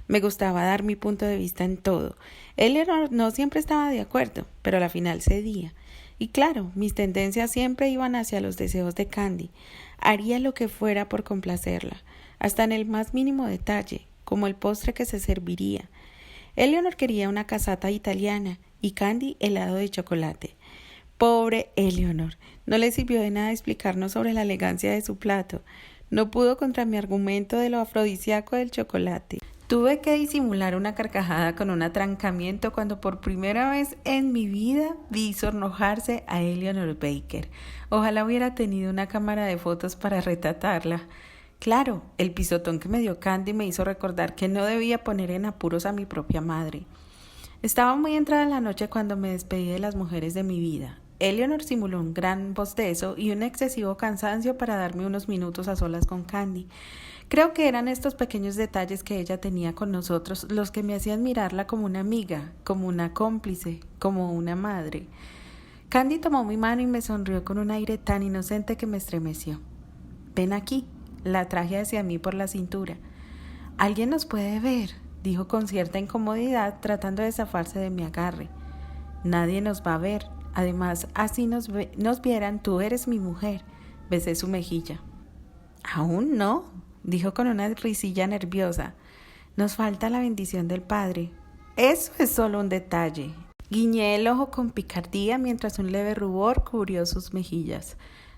Me gustaba dar mi punto de vista en todo. Eleanor no siempre estaba de acuerdo, pero a la final cedía. Y claro, mis tendencias siempre iban hacia los deseos de Candy. Haría lo que fuera por complacerla, hasta en el más mínimo detalle, como el postre que se serviría. Eleanor quería una casata italiana y Candy helado de chocolate. Pobre Eleanor, no le sirvió de nada explicarnos sobre la elegancia de su plato. No pudo contra mi argumento de lo afrodisíaco del chocolate. Tuve que disimular una carcajada con un atrancamiento cuando por primera vez en mi vida vi sonrojarse a Eleanor Baker. Ojalá hubiera tenido una cámara de fotos para retratarla. Claro, el pisotón que me dio Candy me hizo recordar que no debía poner en apuros a mi propia madre. Estaba muy entrada la noche cuando me despedí de las mujeres de mi vida. Eleanor simuló un gran bostezo y un excesivo cansancio para darme unos minutos a solas con Candy. Creo que eran estos pequeños detalles que ella tenía con nosotros los que me hacían mirarla como una amiga, como una cómplice, como una madre. Candy tomó mi mano y me sonrió con un aire tan inocente que me estremeció. «Ven aquí», la traje hacia mí por la cintura. «Alguien nos puede ver», dijo con cierta incomodidad, tratando de zafarse de mi agarre. «Nadie nos va a ver. Además, así nos vieran, tú eres mi mujer». Besé su mejilla. «Aún no», dijo con una risilla nerviosa. «Nos falta la bendición del padre». «Eso es solo un detalle». Guiñé el ojo con picardía mientras un leve rubor cubrió sus mejillas.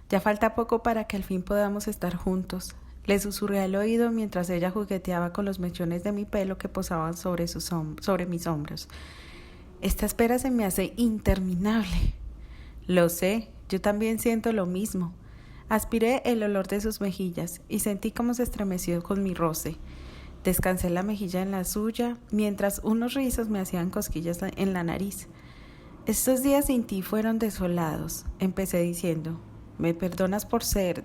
«Ya falta poco para que al fin podamos estar juntos». Le susurré al oído mientras ella jugueteaba con los mechones de mi pelo que posaban sobre mis hombros. «Esta espera se me hace interminable». «Lo sé, yo también siento lo mismo». Aspiré el olor de sus mejillas y sentí cómo se estremeció con mi roce. Descansé la mejilla en la suya, mientras unos rizos me hacían cosquillas en la nariz. «Estos días sin ti fueron desolados», empecé diciendo. «¿Me perdonas por ser?»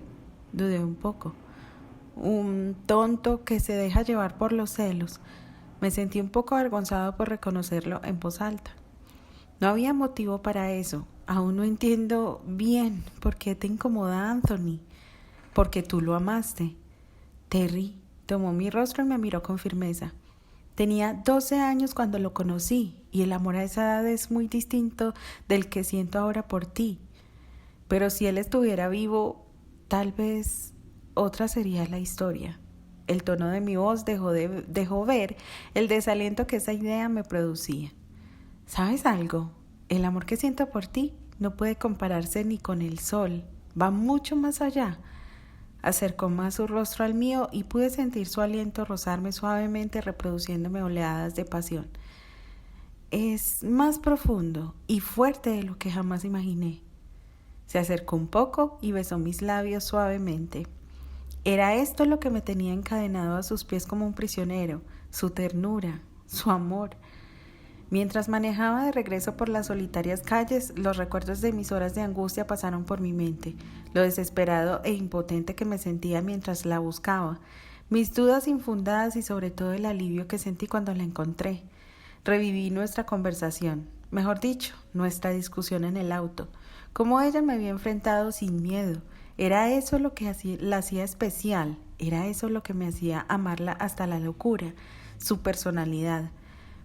Dudé un poco. «Un tonto que se deja llevar por los celos». Me sentí un poco avergonzado por reconocerlo en voz alta. «No había motivo para eso. Aún no entiendo bien por qué te incomoda Anthony». «Porque tú lo amaste». Terry tomó mi rostro y me miró con firmeza. «Tenía 12 años cuando lo conocí y el amor a esa edad es muy distinto del que siento ahora por ti. Pero si él estuviera vivo, tal vez otra sería la historia». El tono de mi voz dejó ver el desaliento que esa idea me producía. «¿Sabes algo? El amor que siento por ti no puede compararse ni con el sol. Va mucho más allá». Acercó más su rostro al mío y pude sentir su aliento rozarme suavemente, reproduciéndome oleadas de pasión. «Es más profundo y fuerte de lo que jamás imaginé». Se acercó un poco y besó mis labios suavemente. Era esto lo que me tenía encadenado a sus pies como un prisionero, su ternura, su amor. Mientras manejaba de regreso por las solitarias calles, los recuerdos de mis horas de angustia pasaron por mi mente, lo desesperado e impotente que me sentía mientras la buscaba, mis dudas infundadas y sobre todo el alivio que sentí cuando la encontré. Reviví nuestra conversación, mejor dicho, nuestra discusión en el auto. Cómo ella me había enfrentado sin miedo. Era eso lo que la hacía especial, era eso lo que me hacía amarla hasta la locura, su personalidad.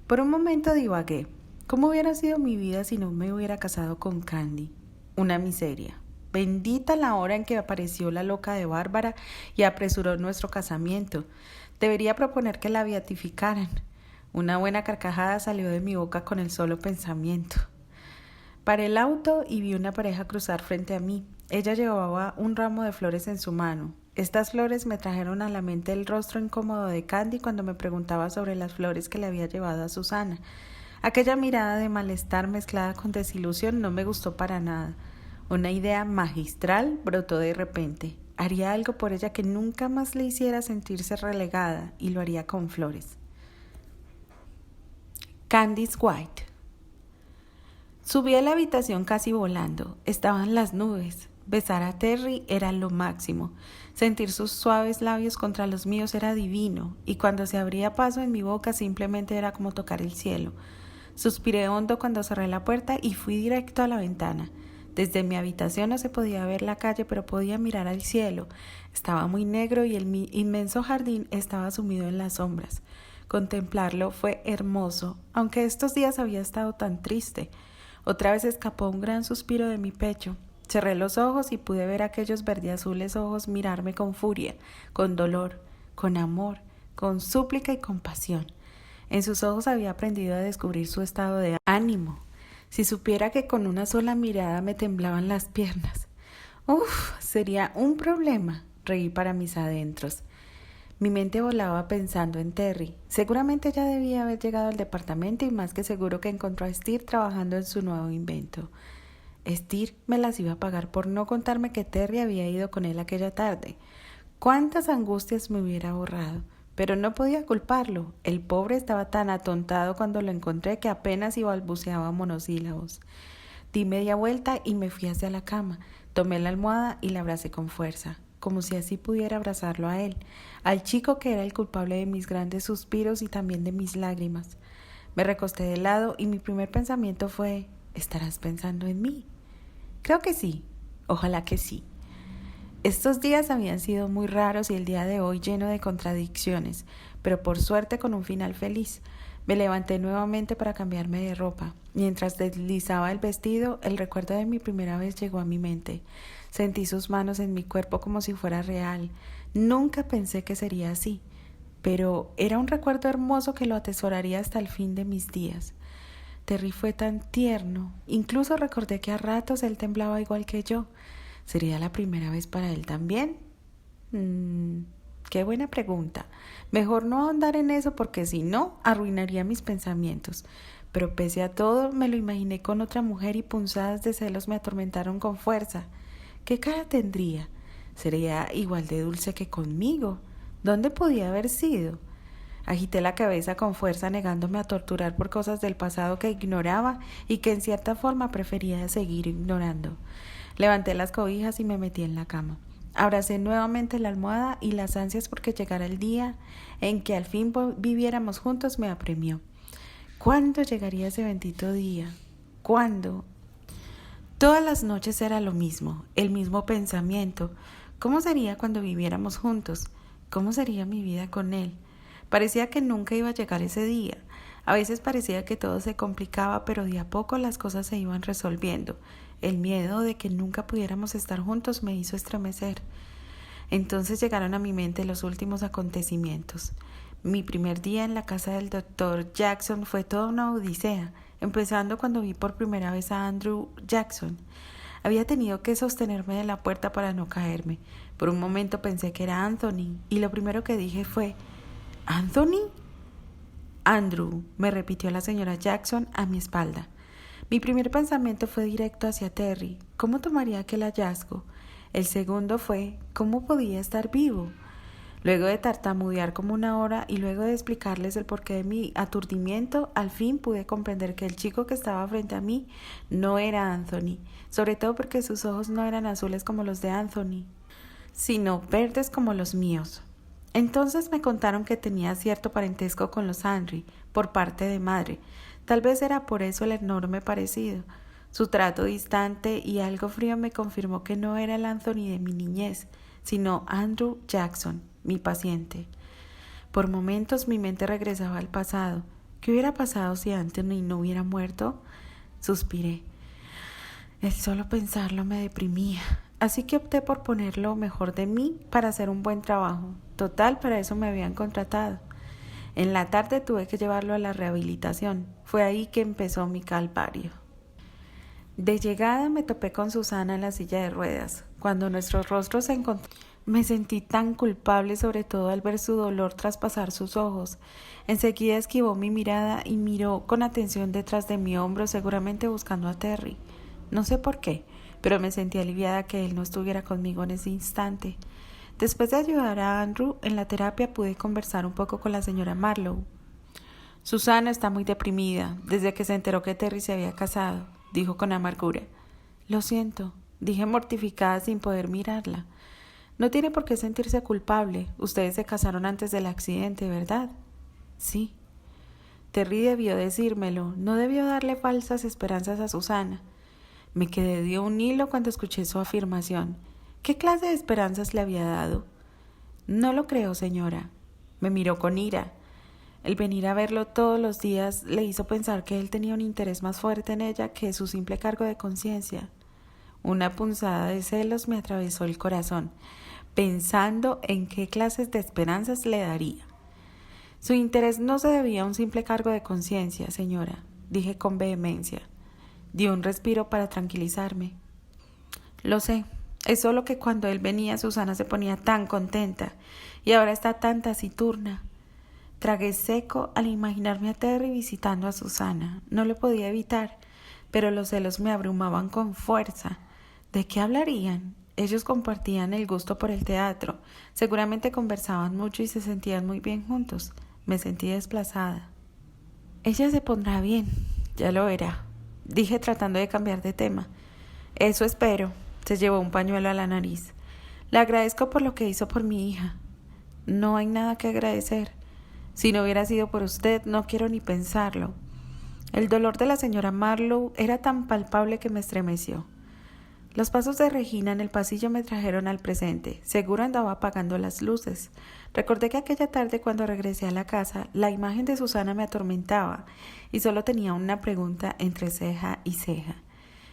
Por un momento divagué. ¿Cómo hubiera sido mi vida si no me hubiera casado con Candy? Una miseria. Bendita la hora en que apareció la loca de Bárbara y apresuró nuestro casamiento. Debería proponer que la beatificaran. Una buena carcajada salió de mi boca con el solo pensamiento. Paré el auto y vi una pareja cruzar frente a mí. Ella llevaba un ramo de flores en su mano. Estas flores me trajeron a la mente el rostro incómodo de Candy cuando me preguntaba sobre las flores que le había llevado a Susana. Aquella mirada de malestar mezclada con desilusión no me gustó para nada. Una idea magistral brotó de repente. Haría algo por ella que nunca más le hiciera sentirse relegada, y lo haría con flores. Candice White. Subí a la habitación casi volando. Estaban las nubes. Besar a Terry era lo máximo. Sentir sus suaves labios contra los míos era divino, y cuando se abría paso en mi boca simplemente era como tocar el cielo. Suspiré hondo cuando cerré la puerta y fui directo a la ventana. Desde mi habitación no se podía ver la calle, pero podía mirar al cielo. Estaba muy negro y el inmenso jardín estaba sumido en las sombras. Contemplarlo fue hermoso, aunque estos días había estado tan triste. Otra vez escapó un gran suspiro de mi pecho. Cerré los ojos y pude ver aquellos verdeazules ojos mirarme con furia, con dolor, con amor, con súplica y compasión. En sus ojos había aprendido a descubrir su estado de ánimo. Si supiera que con una sola mirada me temblaban las piernas. Sería un problema, reí para mis adentros. Mi mente volaba pensando en Terry. Seguramente ya debía haber llegado al departamento y más que seguro que encontró a Steve trabajando en su nuevo invento. Steve me las iba a pagar por no contarme que Terry había ido con él aquella tarde. Cuántas angustias me hubiera ahorrado. Pero no podía culparlo. El pobre estaba tan atontado cuando lo encontré que apenas y balbuceaba monosílabos. Di media vuelta y me fui hacia la cama. Tomé la almohada y la abracé con fuerza, como si así pudiera abrazarlo a él, al chico que era el culpable de mis grandes suspiros y también de mis lágrimas. Me recosté de lado y mi primer pensamiento fue: ¿estarás pensando en mí? Creo que sí. Ojalá que sí. Estos días habían sido muy raros y el día de hoy lleno de contradicciones, pero por suerte con un final feliz. Me levanté nuevamente para cambiarme de ropa. Mientras deslizaba el vestido, el recuerdo de mi primera vez llegó a mi mente. Sentí sus manos en mi cuerpo como si fuera real. Nunca pensé que sería así, pero era un recuerdo hermoso que lo atesoraría hasta el fin de mis días. Terry fue tan tierno. Incluso recordé que a ratos él temblaba igual que yo. ¿Sería la primera vez para él también? Qué buena pregunta. Mejor no ahondar en eso porque si no, arruinaría mis pensamientos. Pero pese a todo, me lo imaginé con otra mujer y punzadas de celos me atormentaron con fuerza. ¿Qué cara tendría? ¿Sería igual de dulce que conmigo? ¿Dónde podía haber sido? Agité la cabeza con fuerza negándome a torturar por cosas del pasado que ignoraba y que en cierta forma prefería seguir ignorando. Levanté las cobijas y me metí en la cama. Abracé nuevamente la almohada y las ansias porque llegara el día en que al fin viviéramos juntos me apremió. ¿Cuándo llegaría ese bendito día? ¿Cuándo? Todas las noches era lo mismo, el mismo pensamiento. ¿Cómo sería cuando viviéramos juntos? ¿Cómo sería mi vida con él? Parecía que nunca iba a llegar ese día. A veces parecía que todo se complicaba, pero de a poco las cosas se iban resolviendo. El miedo de que nunca pudiéramos estar juntos me hizo estremecer. Entonces llegaron a mi mente los últimos acontecimientos. Mi primer día en la casa del doctor Jackson fue toda una odisea, empezando cuando vi por primera vez a Andrew Jackson. Había tenido que sostenerme de la puerta para no caerme. Por un momento pensé que era Anthony, y lo primero que dije fue: ¿Anthony? Andrew, me repitió la señora Jackson a mi espalda. Mi primer pensamiento fue directo hacia Terry. ¿Cómo tomaría aquel hallazgo? El segundo fue: ¿cómo podía estar vivo? Luego de tartamudear como una hora y luego de explicarles el porqué de mi aturdimiento, al fin pude comprender que el chico que estaba frente a mí no era Anthony, sobre todo porque sus ojos no eran azules como los de Anthony, sino verdes como los míos. Entonces me contaron que tenía cierto parentesco con los Henry, por parte de madre. Tal vez era por eso el enorme parecido. Su trato distante y algo frío me confirmó que no era el Anthony de mi niñez, sino Andrew Jackson, mi paciente. Por momentos mi mente regresaba al pasado. ¿Qué hubiera pasado si Anthony no hubiera muerto? Suspiré. El solo pensarlo me deprimía. Así que opté por poner lo mejor de mí para hacer un buen trabajo. Total, para eso me habían contratado. En la tarde tuve que llevarlo a la rehabilitación. Fue ahí que empezó mi calvario. De llegada me topé con Susana en la silla de ruedas. Cuando nuestros rostros se encontraron, me sentí tan culpable, sobre todo al ver su dolor traspasar sus ojos. Enseguida esquivó mi mirada y miró con atención detrás de mi hombro, seguramente buscando a Terry. No sé por qué, pero me sentí aliviada que él no estuviera conmigo en ese instante. Después de ayudar a Andrew en la terapia, pude conversar un poco con la señora Marlowe. Susana está muy deprimida desde que se enteró que Terry se había casado, dijo con amargura. Lo siento, dije mortificada sin poder mirarla. No tiene por qué sentirse culpable. Ustedes se casaron antes del accidente, ¿verdad? Sí. Terry debió decírmelo. No debió darle falsas esperanzas a Susana. Me quedé de un hilo cuando escuché su afirmación. ¿Qué clase de esperanzas le había dado? No lo creo, señora. Me miró con ira. El venir a verlo todos los días le hizo pensar que él tenía un interés más fuerte en ella que su simple cargo de conciencia. Una punzada de celos me atravesó el corazón, pensando en qué clases de esperanzas le daría. Su interés no se debía a un simple cargo de conciencia, señora, dije con vehemencia. Dio un respiro para tranquilizarme. Lo sé, es solo que cuando él venía Susana se ponía tan contenta y ahora está tan taciturna. Tragué seco al imaginarme a Terry visitando a Susana. No lo podía evitar, pero los celos me abrumaban con fuerza. ¿De qué hablarían? Ellos compartían el gusto por el teatro. Seguramente conversaban mucho y se sentían muy bien juntos. Me sentí desplazada. Ella se pondrá bien, ya lo verá, dije tratando de cambiar de tema. Eso espero. Se llevó un pañuelo a la nariz. Le agradezco por lo que hizo por mi hija. No hay nada que agradecer. Si no hubiera sido por usted, no quiero ni pensarlo. El dolor de la señora Marlowe era tan palpable que me estremeció. Los pasos de Regina en el pasillo me trajeron al presente. Seguro andaba apagando las luces. Recordé que aquella tarde cuando regresé a la casa, la imagen de Susana me atormentaba y solo tenía una pregunta entre ceja y ceja.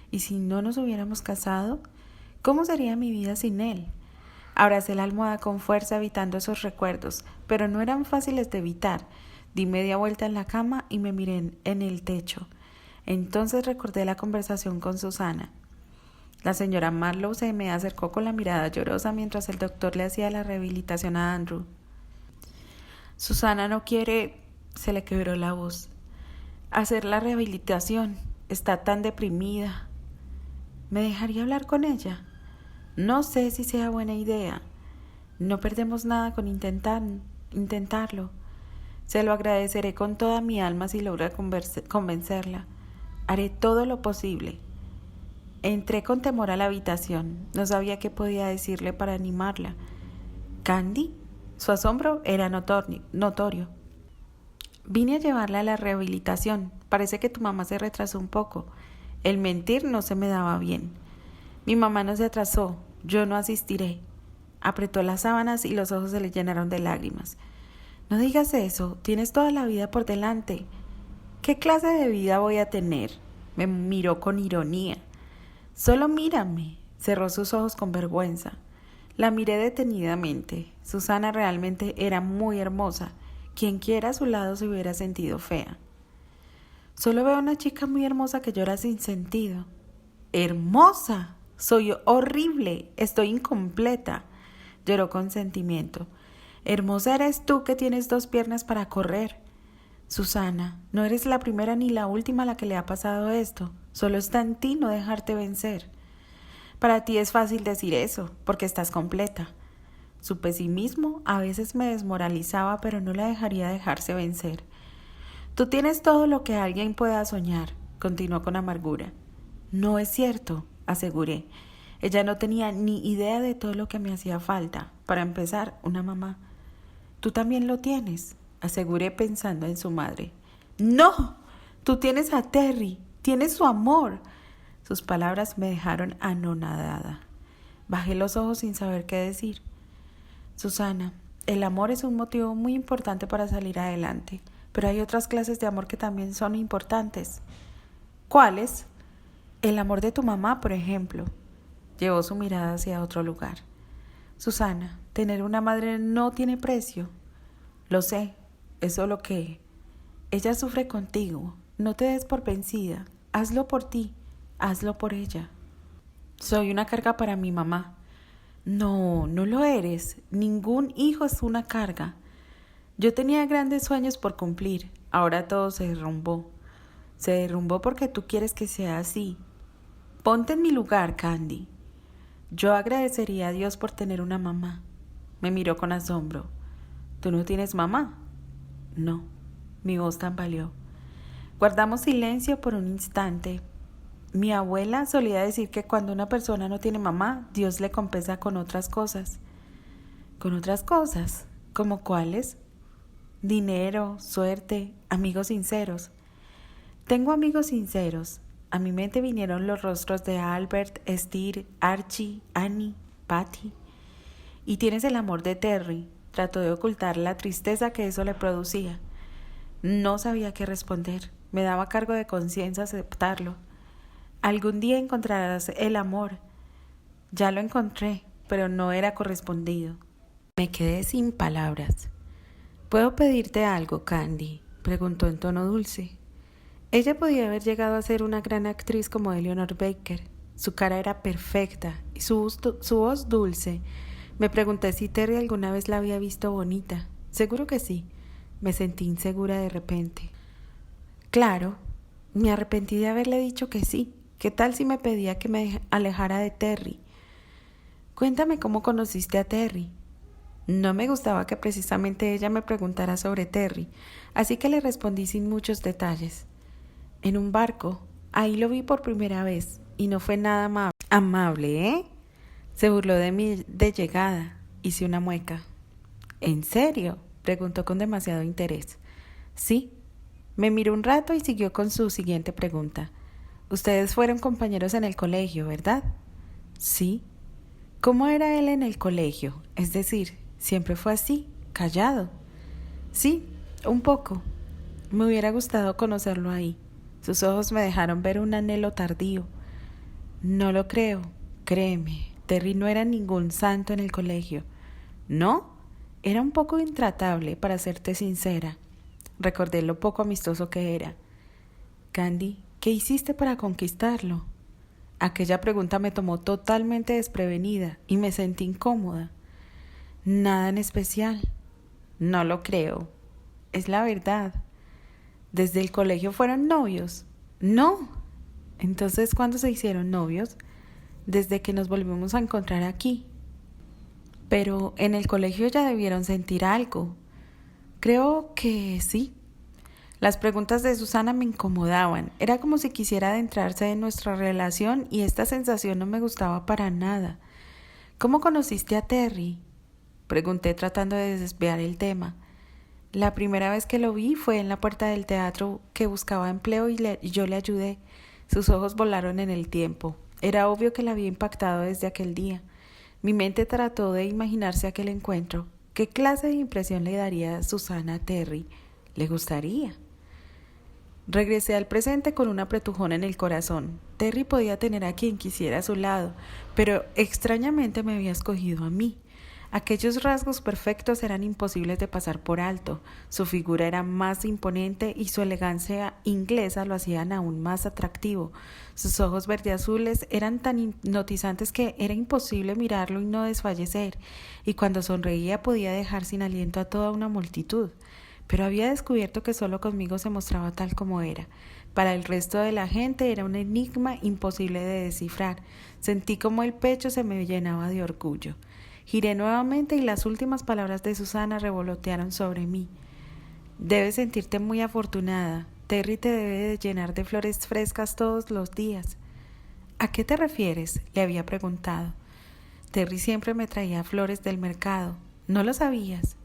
¿Y si no nos hubiéramos casado? ¿Cómo sería mi vida sin él? Abracé la almohada con fuerza evitando esos recuerdos, pero no eran fáciles de evitar. Di media vuelta en la cama y me miré en el techo. Entonces recordé la conversación con Susana. La señora Marlowe se me acercó con la mirada llorosa mientras el doctor le hacía la rehabilitación a Andrew. Susana no quiere, se le quebró la voz, hacer la rehabilitación. Está tan deprimida. ¿Me dejaría hablar con ella? No sé si sea buena idea. No perdemos nada con intentarlo. Se lo agradeceré con toda mi alma si logra convencerla. Haré todo lo posible. Entré con temor a la habitación. No sabía qué podía decirle para animarla. ¿Candy? Su asombro era notorio. Vine a llevarla a la rehabilitación. Parece que tu mamá se retrasó un poco. El mentir no se me daba bien. Mi mamá no se atrasó. Yo no asistiré. Apretó las sábanas y los ojos se le llenaron de lágrimas. No digas eso. Tienes toda la vida por delante. ¿Qué clase de vida voy a tener? Me miró con ironía. Solo mírame. Cerró sus ojos con vergüenza. La miré detenidamente. Susana realmente era muy hermosa. Quien quiera a su lado se hubiera sentido fea. Solo veo a una chica muy hermosa que llora sin sentido. ¡Hermosa! Soy horrible. Estoy incompleta. Lloró con sentimiento. Hermosa eres tú que tienes 2 piernas para correr. Susana, no eres la primera ni la última a la que le ha pasado esto. Solo está en ti no dejarte vencer. Para ti es fácil decir eso, porque estás completa. Su pesimismo a veces me desmoralizaba, pero no la dejaría dejarse vencer. Tú tienes todo lo que alguien pueda soñar, continuó con amargura. No es cierto, aseguré. Ella no tenía ni idea de todo lo que me hacía falta. Para empezar, una mamá. Tú también lo tienes, aseguré pensando en su madre. No, tú tienes a Terry, tienes su amor. Sus palabras me dejaron anonadada. Bajé los ojos sin saber qué decir. Susana, el amor es un motivo muy importante para salir adelante, pero hay otras clases de amor que también son importantes. ¿Cuáles? El amor de tu mamá, por ejemplo. Llevó su mirada hacia otro lugar. Susana, tener una madre no tiene precio. Lo sé, es solo que ella sufre contigo. No te des por vencida. Hazlo por ti, hazlo por ella. Soy una carga para mi mamá. No, no lo eres. Ningún hijo es una carga. Yo tenía grandes sueños por cumplir. Ahora todo se derrumbó. Se derrumbó porque tú quieres que sea así. Ponte en mi lugar, Candy. Yo agradecería a Dios por tener una mamá. Me miró con asombro. ¿Tú no tienes mamá? No. Mi voz tambaleó. Guardamos silencio por un instante. Mi abuela solía decir que cuando una persona no tiene mamá, Dios le compensa con otras cosas. ¿Con otras cosas? ¿Como cuáles? Dinero, suerte, amigos sinceros. Tengo amigos sinceros. A mi mente vinieron los rostros de Albert, Esther, Archie, Annie, Patty. Y tienes el amor de Terry. Trató de ocultar la tristeza que eso le producía. No sabía qué responder. Me daba cargo de conciencia aceptarlo. Algún día encontrarás el amor. Ya lo encontré, pero no era correspondido. Me quedé sin palabras. ¿Puedo pedirte algo, Candy?, preguntó en tono dulce. Ella podía haber llegado a ser una gran actriz como Eleanor Baker. Su cara era perfecta y su voz dulce. Me pregunté si Terry alguna vez la había visto bonita. Seguro que sí. Me sentí insegura de repente. Claro, me arrepentí de haberle dicho que sí. ¿Qué tal si me pedía que me alejara de Terry? Cuéntame cómo conociste a Terry. No me gustaba que precisamente ella me preguntara sobre Terry, así que le respondí sin muchos detalles. En un barco. Ahí lo vi por primera vez y no fue nada amable, ¿eh? Se burló de mí de llegada. Hice una mueca. ¿En serio?, preguntó con demasiado interés. Sí. Me miró un rato y siguió con su siguiente pregunta. Ustedes fueron compañeros en el colegio, ¿verdad? Sí. ¿Cómo era él en el colegio? Es decir, ¿siempre fue así, callado? Sí, un poco. Me hubiera gustado conocerlo ahí. Sus ojos me dejaron ver un anhelo tardío. No lo creo, créeme. Terry no era ningún santo en el colegio. ¿No? Era un poco intratable, para serte sincera. Recordé lo poco amistoso que era. Candy, ¿qué hiciste para conquistarlo? Aquella pregunta me tomó totalmente desprevenida y me sentí incómoda. Nada en especial. No lo creo. Es la verdad. ¿Desde el colegio fueron novios? No. Entonces, ¿cuándo se hicieron novios? Desde que nos volvimos a encontrar aquí. Pero en el colegio ya debieron sentir algo. Creo que sí. Las preguntas de Susana me incomodaban. Era como si quisiera adentrarse en nuestra relación y esta sensación no me gustaba para nada. ¿Cómo conociste a Terry?, pregunté tratando de desviar el tema. La primera vez que lo vi fue en la puerta del teatro que buscaba empleo y yo le ayudé. Sus ojos volaron en el tiempo. Era obvio que la había impactado desde aquel día. Mi mente trató de imaginarse aquel encuentro. ¿Qué clase de impresión le daría Susana a Terry? ¿Le gustaría? Regresé al presente con un apretujón en el corazón. Terry podía tener a quien quisiera a su lado, pero extrañamente me había escogido a mí. Aquellos rasgos perfectos eran imposibles de pasar por alto. Su figura era más imponente y su elegancia inglesa lo hacían aún más atractivo. Sus ojos verdeazules eran tan hipnotizantes que era imposible mirarlo y no desfallecer, y cuando sonreía podía dejar sin aliento a toda una multitud. Pero había descubierto que solo conmigo se mostraba tal como era. Para el resto de la gente era un enigma imposible de descifrar. Sentí como el pecho se me llenaba de orgullo. Giré nuevamente y las últimas palabras de Susana revolotearon sobre mí. Debes sentirte muy afortunada. Terry te debe de llenar de flores frescas todos los días. ¿A qué te refieres?, le había preguntado. Terry siempre me traía flores del mercado. ¿No lo sabías?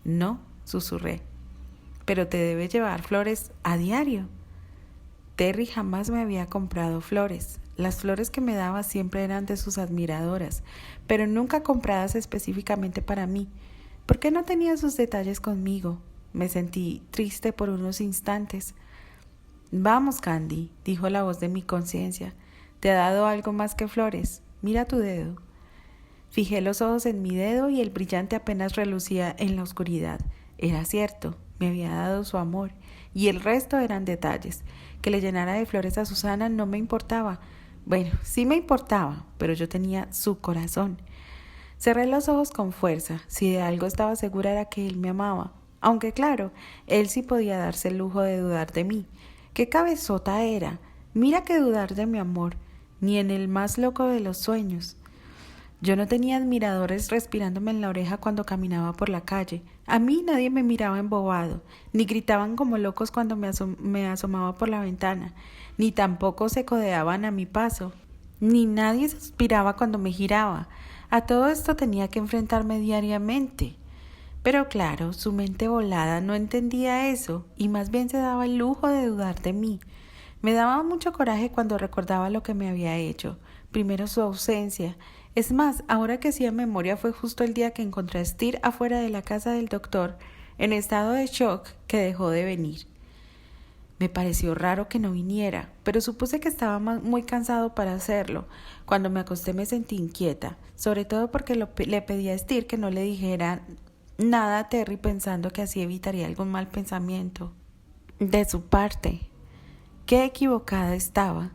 No, susurré. Pero te debe llevar flores a diario. Terry jamás me había comprado flores. Las flores que me daba siempre eran de sus admiradoras, pero nunca compradas específicamente para mí. ¿Por qué no tenía sus detalles conmigo? Me sentí triste por unos instantes. Vamos, Candy, dijo la voz de mi conciencia. ¿Te ha dado algo más que flores? Mira tu dedo. Fijé los ojos en mi dedo y el brillante apenas relucía en la oscuridad. Era cierto, me había dado su amor, y el resto eran detalles. Que le llenara de flores a Susana no me importaba. Bueno, sí me importaba, pero yo tenía su corazón. Cerré los ojos con fuerza. Si de algo estaba segura era que él me amaba. Aunque claro, él sí podía darse el lujo de dudar de mí. ¡Qué cabezota era! Mira que dudar de mi amor, ni en el más loco de los sueños. Yo no tenía admiradores respirándome en la oreja cuando caminaba por la calle. A mí nadie me miraba embobado, ni gritaban como locos cuando me asomaba por la ventana, ni tampoco se codeaban a mi paso, ni nadie suspiraba cuando me giraba. A todo esto tenía que enfrentarme diariamente. Pero claro, su mente volada no entendía eso y más bien se daba el lujo de dudar de mí. Me daba mucho coraje cuando recordaba lo que me había hecho. Primero su ausencia. Es más, ahora que hacía memoria fue justo el día que encontré a Steer afuera de la casa del doctor, en estado de shock, que dejó de venir. Me pareció raro que no viniera, pero supuse que estaba muy cansado para hacerlo. Cuando me acosté me sentí inquieta, sobre todo porque le pedí a Steer que no le dijera nada a Terry pensando que así evitaría algún mal pensamiento de su parte. Qué equivocada estaba.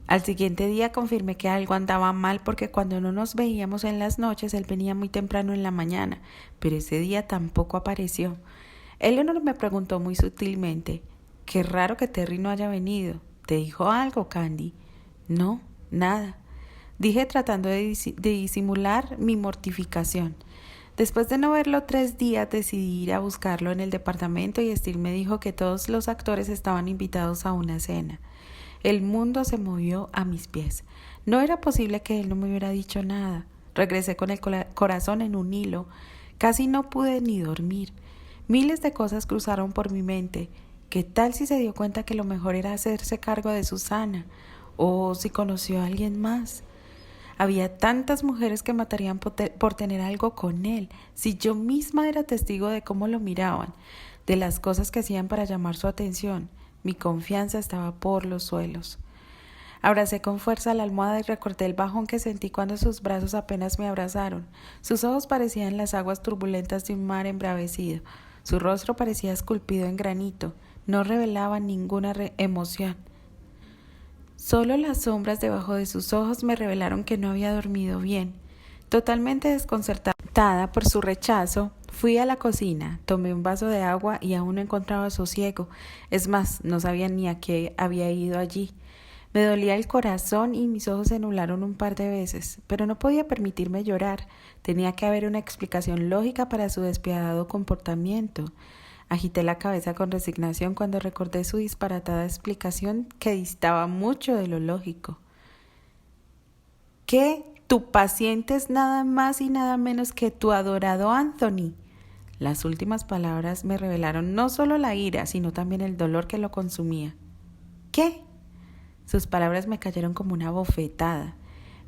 Al siguiente día confirmé que algo andaba mal porque cuando no nos veíamos en las noches él venía muy temprano en la mañana, pero ese día tampoco apareció. Eleanor me preguntó muy sutilmente: «Qué raro que Terry no haya venido. ¿Te dijo algo, Candy?» «No, nada», dije tratando de disimular mi mortificación. Después de no verlo 3 días decidí ir a buscarlo en el departamento y Steele me dijo que todos los actores estaban invitados a una cena. El mundo se movió a mis pies. No era posible que él no me hubiera dicho nada. Regresé con el corazón en un hilo. Casi no pude ni dormir. Miles de cosas cruzaron por mi mente. ¿Qué tal si se dio cuenta que lo mejor era hacerse cargo de Susana? ¿O si conoció a alguien más? Había tantas mujeres que matarían por tener algo con él. Si yo misma era testigo de cómo lo miraban, de las cosas que hacían para llamar su atención. Mi confianza estaba por los suelos. Abracé con fuerza la almohada y recordé el bajón que sentí cuando sus brazos apenas me abrazaron. Sus ojos parecían las aguas turbulentas de un mar embravecido. Su rostro parecía esculpido en granito. No revelaba ninguna emoción. Solo las sombras debajo de sus ojos me revelaron que no había dormido bien. Totalmente desconcertada por su rechazo, fui a la cocina, tomé un vaso de agua y aún no encontraba sosiego. Es más, no sabía ni a qué había ido allí. Me dolía el corazón y mis ojos se nublaron un par de veces, pero no podía permitirme llorar. Tenía que haber una explicación lógica para su despiadado comportamiento. Agité la cabeza con resignación cuando recordé su disparatada explicación que distaba mucho de lo lógico. ¿Qué? Tu paciente es nada más y nada menos que tu adorado Anthony. Las últimas palabras me revelaron no solo la ira, sino también el dolor que lo consumía. ¿Qué? Sus palabras me cayeron como una bofetada.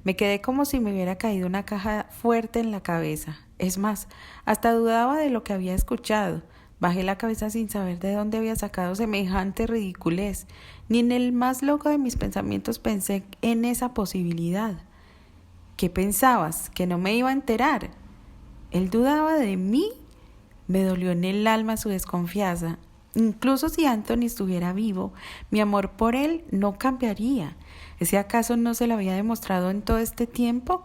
Me quedé como si me hubiera caído una caja fuerte en la cabeza. Es más, hasta dudaba de lo que había escuchado. Bajé la cabeza sin saber de dónde había sacado semejante ridiculez. Ni en el más loco de mis pensamientos pensé en esa posibilidad. ¿Qué pensabas? ¿Que no me iba a enterar? ¿Él dudaba de mí? Me dolió en el alma su desconfianza. Incluso si Anthony estuviera vivo, mi amor por él no cambiaría. ¿Ese acaso no se lo había demostrado en todo este tiempo?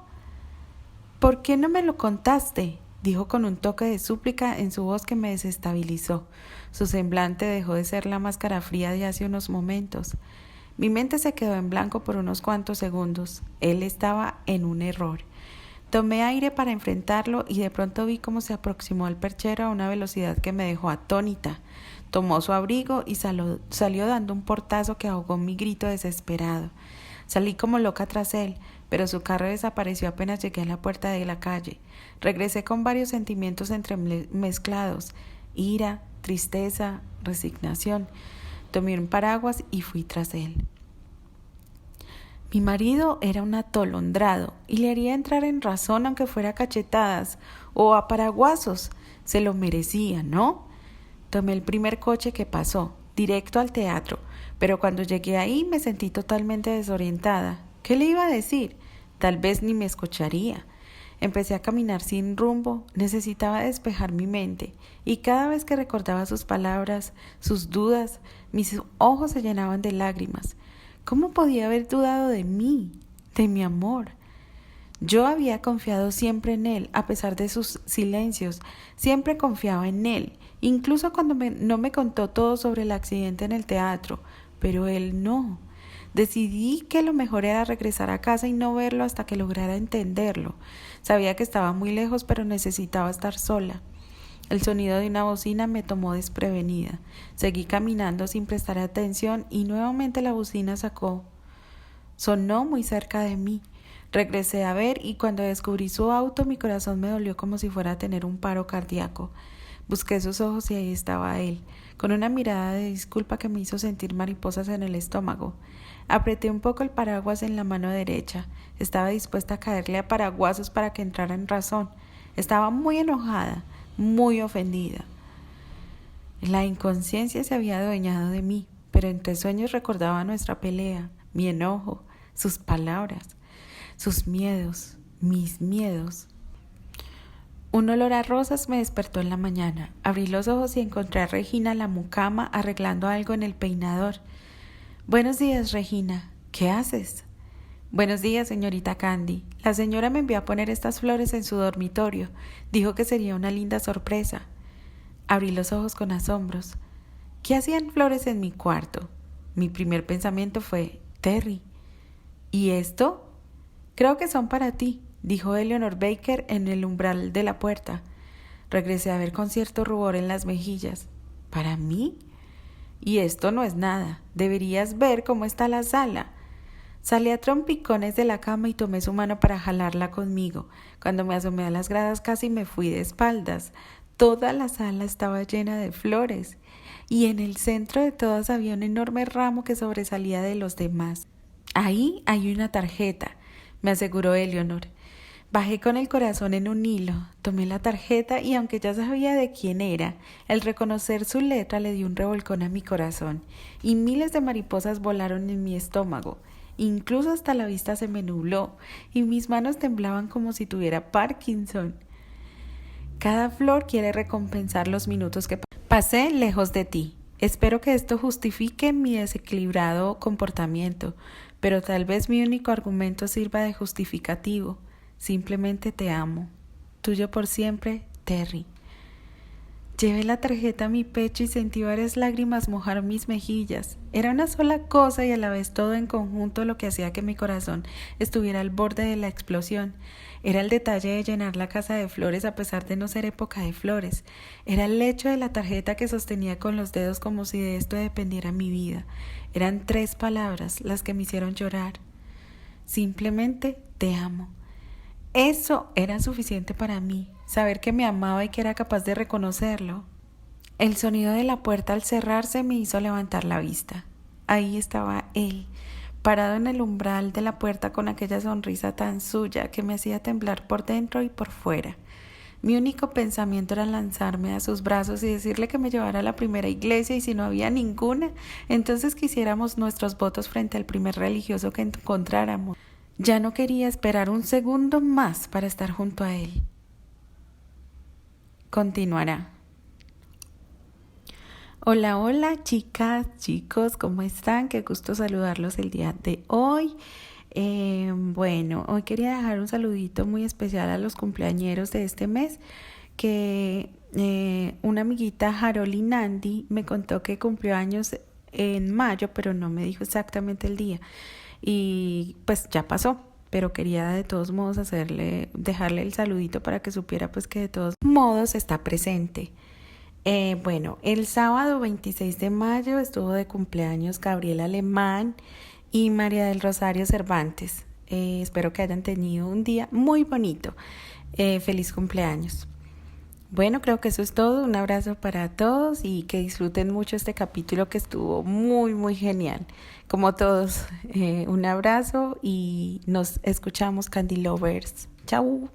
¿Por qué no me lo contaste?, dijo con un toque de súplica en su voz que me desestabilizó. Su semblante dejó de ser la máscara fría de hace unos momentos. Mi mente se quedó en blanco por unos cuantos segundos. Él estaba en un error. Tomé aire para enfrentarlo y de pronto vi cómo se aproximó al perchero a una velocidad que me dejó atónita. Tomó su abrigo y salió dando un portazo que ahogó mi grito desesperado. Salí como loca tras él. pero su carro desapareció apenas llegué a la puerta de la calle. Regresé con varios sentimientos entremezclados: ira, tristeza, resignación. Tomé un paraguas y fui tras él. Mi marido era un atolondrado y le haría entrar en razón aunque fuera a cachetadas o a paraguasos. Se lo merecía, ¿no? Tomé el primer coche que pasó, directo al teatro, pero cuando llegué ahí me sentí totalmente desorientada. ¿Qué le iba a decir? Tal vez ni me escucharía. Empecé a caminar sin rumbo, necesitaba despejar mi mente, y cada vez que recordaba sus palabras, sus dudas, mis ojos se llenaban de lágrimas. ¿Cómo podía haber dudado de mí, de mi amor? Yo había confiado siempre en él, a pesar de sus silencios, siempre confiaba en él, incluso cuando no me contó todo sobre el accidente en el teatro, pero él no. Decidí que lo mejor era regresar a casa y no verlo hasta que lograra entenderlo. Sabía que estaba muy lejos, pero necesitaba estar sola. El sonido de una bocina me tomó desprevenida. Seguí caminando sin prestar atención y nuevamente la bocina sonó muy cerca de mí. Regresé a ver y cuando descubrí su auto mi corazón me dolió como si fuera a tener un paro cardíaco. Busqué sus ojos y ahí estaba él, con una mirada de disculpa que me hizo sentir mariposas en el estómago. Apreté un poco el paraguas en la mano derecha. Estaba dispuesta a caerle a paraguasos para que entrara en razón. Estaba muy enojada, muy ofendida. La inconsciencia se había adueñado de mí, pero entre sueños recordaba nuestra pelea, mi enojo, sus palabras, sus miedos, mis miedos. Un olor a rosas me despertó en la mañana. Abrí los ojos y encontré a Regina en la mucama arreglando algo en el peinador. Buenos días, Regina. ¿Qué haces? Buenos días, señorita Candy. La señora me envió a poner estas flores en su dormitorio. Dijo que sería una linda sorpresa. Abrí los ojos con asombros. ¿Qué hacían flores en mi cuarto? Mi primer pensamiento fue, Terry. ¿Y esto? Creo que son para ti, dijo Eleanor Baker en el umbral de la puerta. Regresé a ver con cierto rubor en las mejillas. ¿Para mí? Y esto no es nada. Deberías ver cómo está la sala. Salí a trompicones de la cama y tomé su mano para jalarla conmigo. Cuando me asomé a las gradas casi me fui de espaldas. Toda la sala estaba llena de flores y en el centro de todas había un enorme ramo que sobresalía de los demás. Ahí hay una tarjeta, me aseguró Eleanor. Bajé con el corazón en un hilo, tomé la tarjeta y aunque ya sabía de quién era, el reconocer su letra le dio un revolcón a mi corazón y miles de mariposas volaron en mi estómago. Incluso hasta la vista se me nubló y mis manos temblaban como si tuviera Parkinson. Cada flor quiere recompensar los minutos que pasé lejos de ti. Espero que esto justifique mi desequilibrado comportamiento, pero tal vez mi único argumento sirva de justificativo. Simplemente te amo. Tuyo por siempre, Terry. Llevé la tarjeta a mi pecho y sentí varias lágrimas mojar mis mejillas. Era una sola cosa y a la vez todo en conjunto lo que hacía que mi corazón estuviera al borde de la explosión. Era el detalle de llenar la casa de flores a pesar de no ser época de flores. Era el hecho de la tarjeta que sostenía con los dedos como si de esto dependiera mi vida. Eran 3 palabras las que me hicieron llorar. Simplemente te amo. Eso era suficiente para mí, saber que me amaba y que era capaz de reconocerlo. El sonido de la puerta al cerrarse me hizo levantar la vista. Ahí estaba él, parado en el umbral de la puerta con aquella sonrisa tan suya que me hacía temblar por dentro y por fuera. Mi único pensamiento era lanzarme a sus brazos y decirle que me llevara a la primera iglesia y si no había ninguna, entonces que hiciéramos nuestros votos frente al primer religioso que encontráramos. Ya no quería esperar un segundo más para estar junto a él. Continuará. Hola, hola, chicas, chicos, ¿cómo están? Qué gusto saludarlos el día de hoy. Bueno, hoy quería dejar un saludito muy especial a los cumpleañeros de este mes, que una amiguita, Haroli Nandi, me contó que cumplió años en mayo, pero no me dijo exactamente el día. Y pues ya pasó, pero quería de todos modos dejarle el saludito para que supiera pues que de todos modos está presente. Bueno, el sábado 26 de mayo estuvo de cumpleaños Gabriela Alemán y María del Rosario Cervantes. Espero que hayan tenido un día muy bonito. Feliz cumpleaños. Bueno, creo que eso es todo. Un abrazo para todos y que disfruten mucho este capítulo que estuvo muy, muy genial. Como todos, un abrazo y nos escuchamos, Candy Lovers. Chau.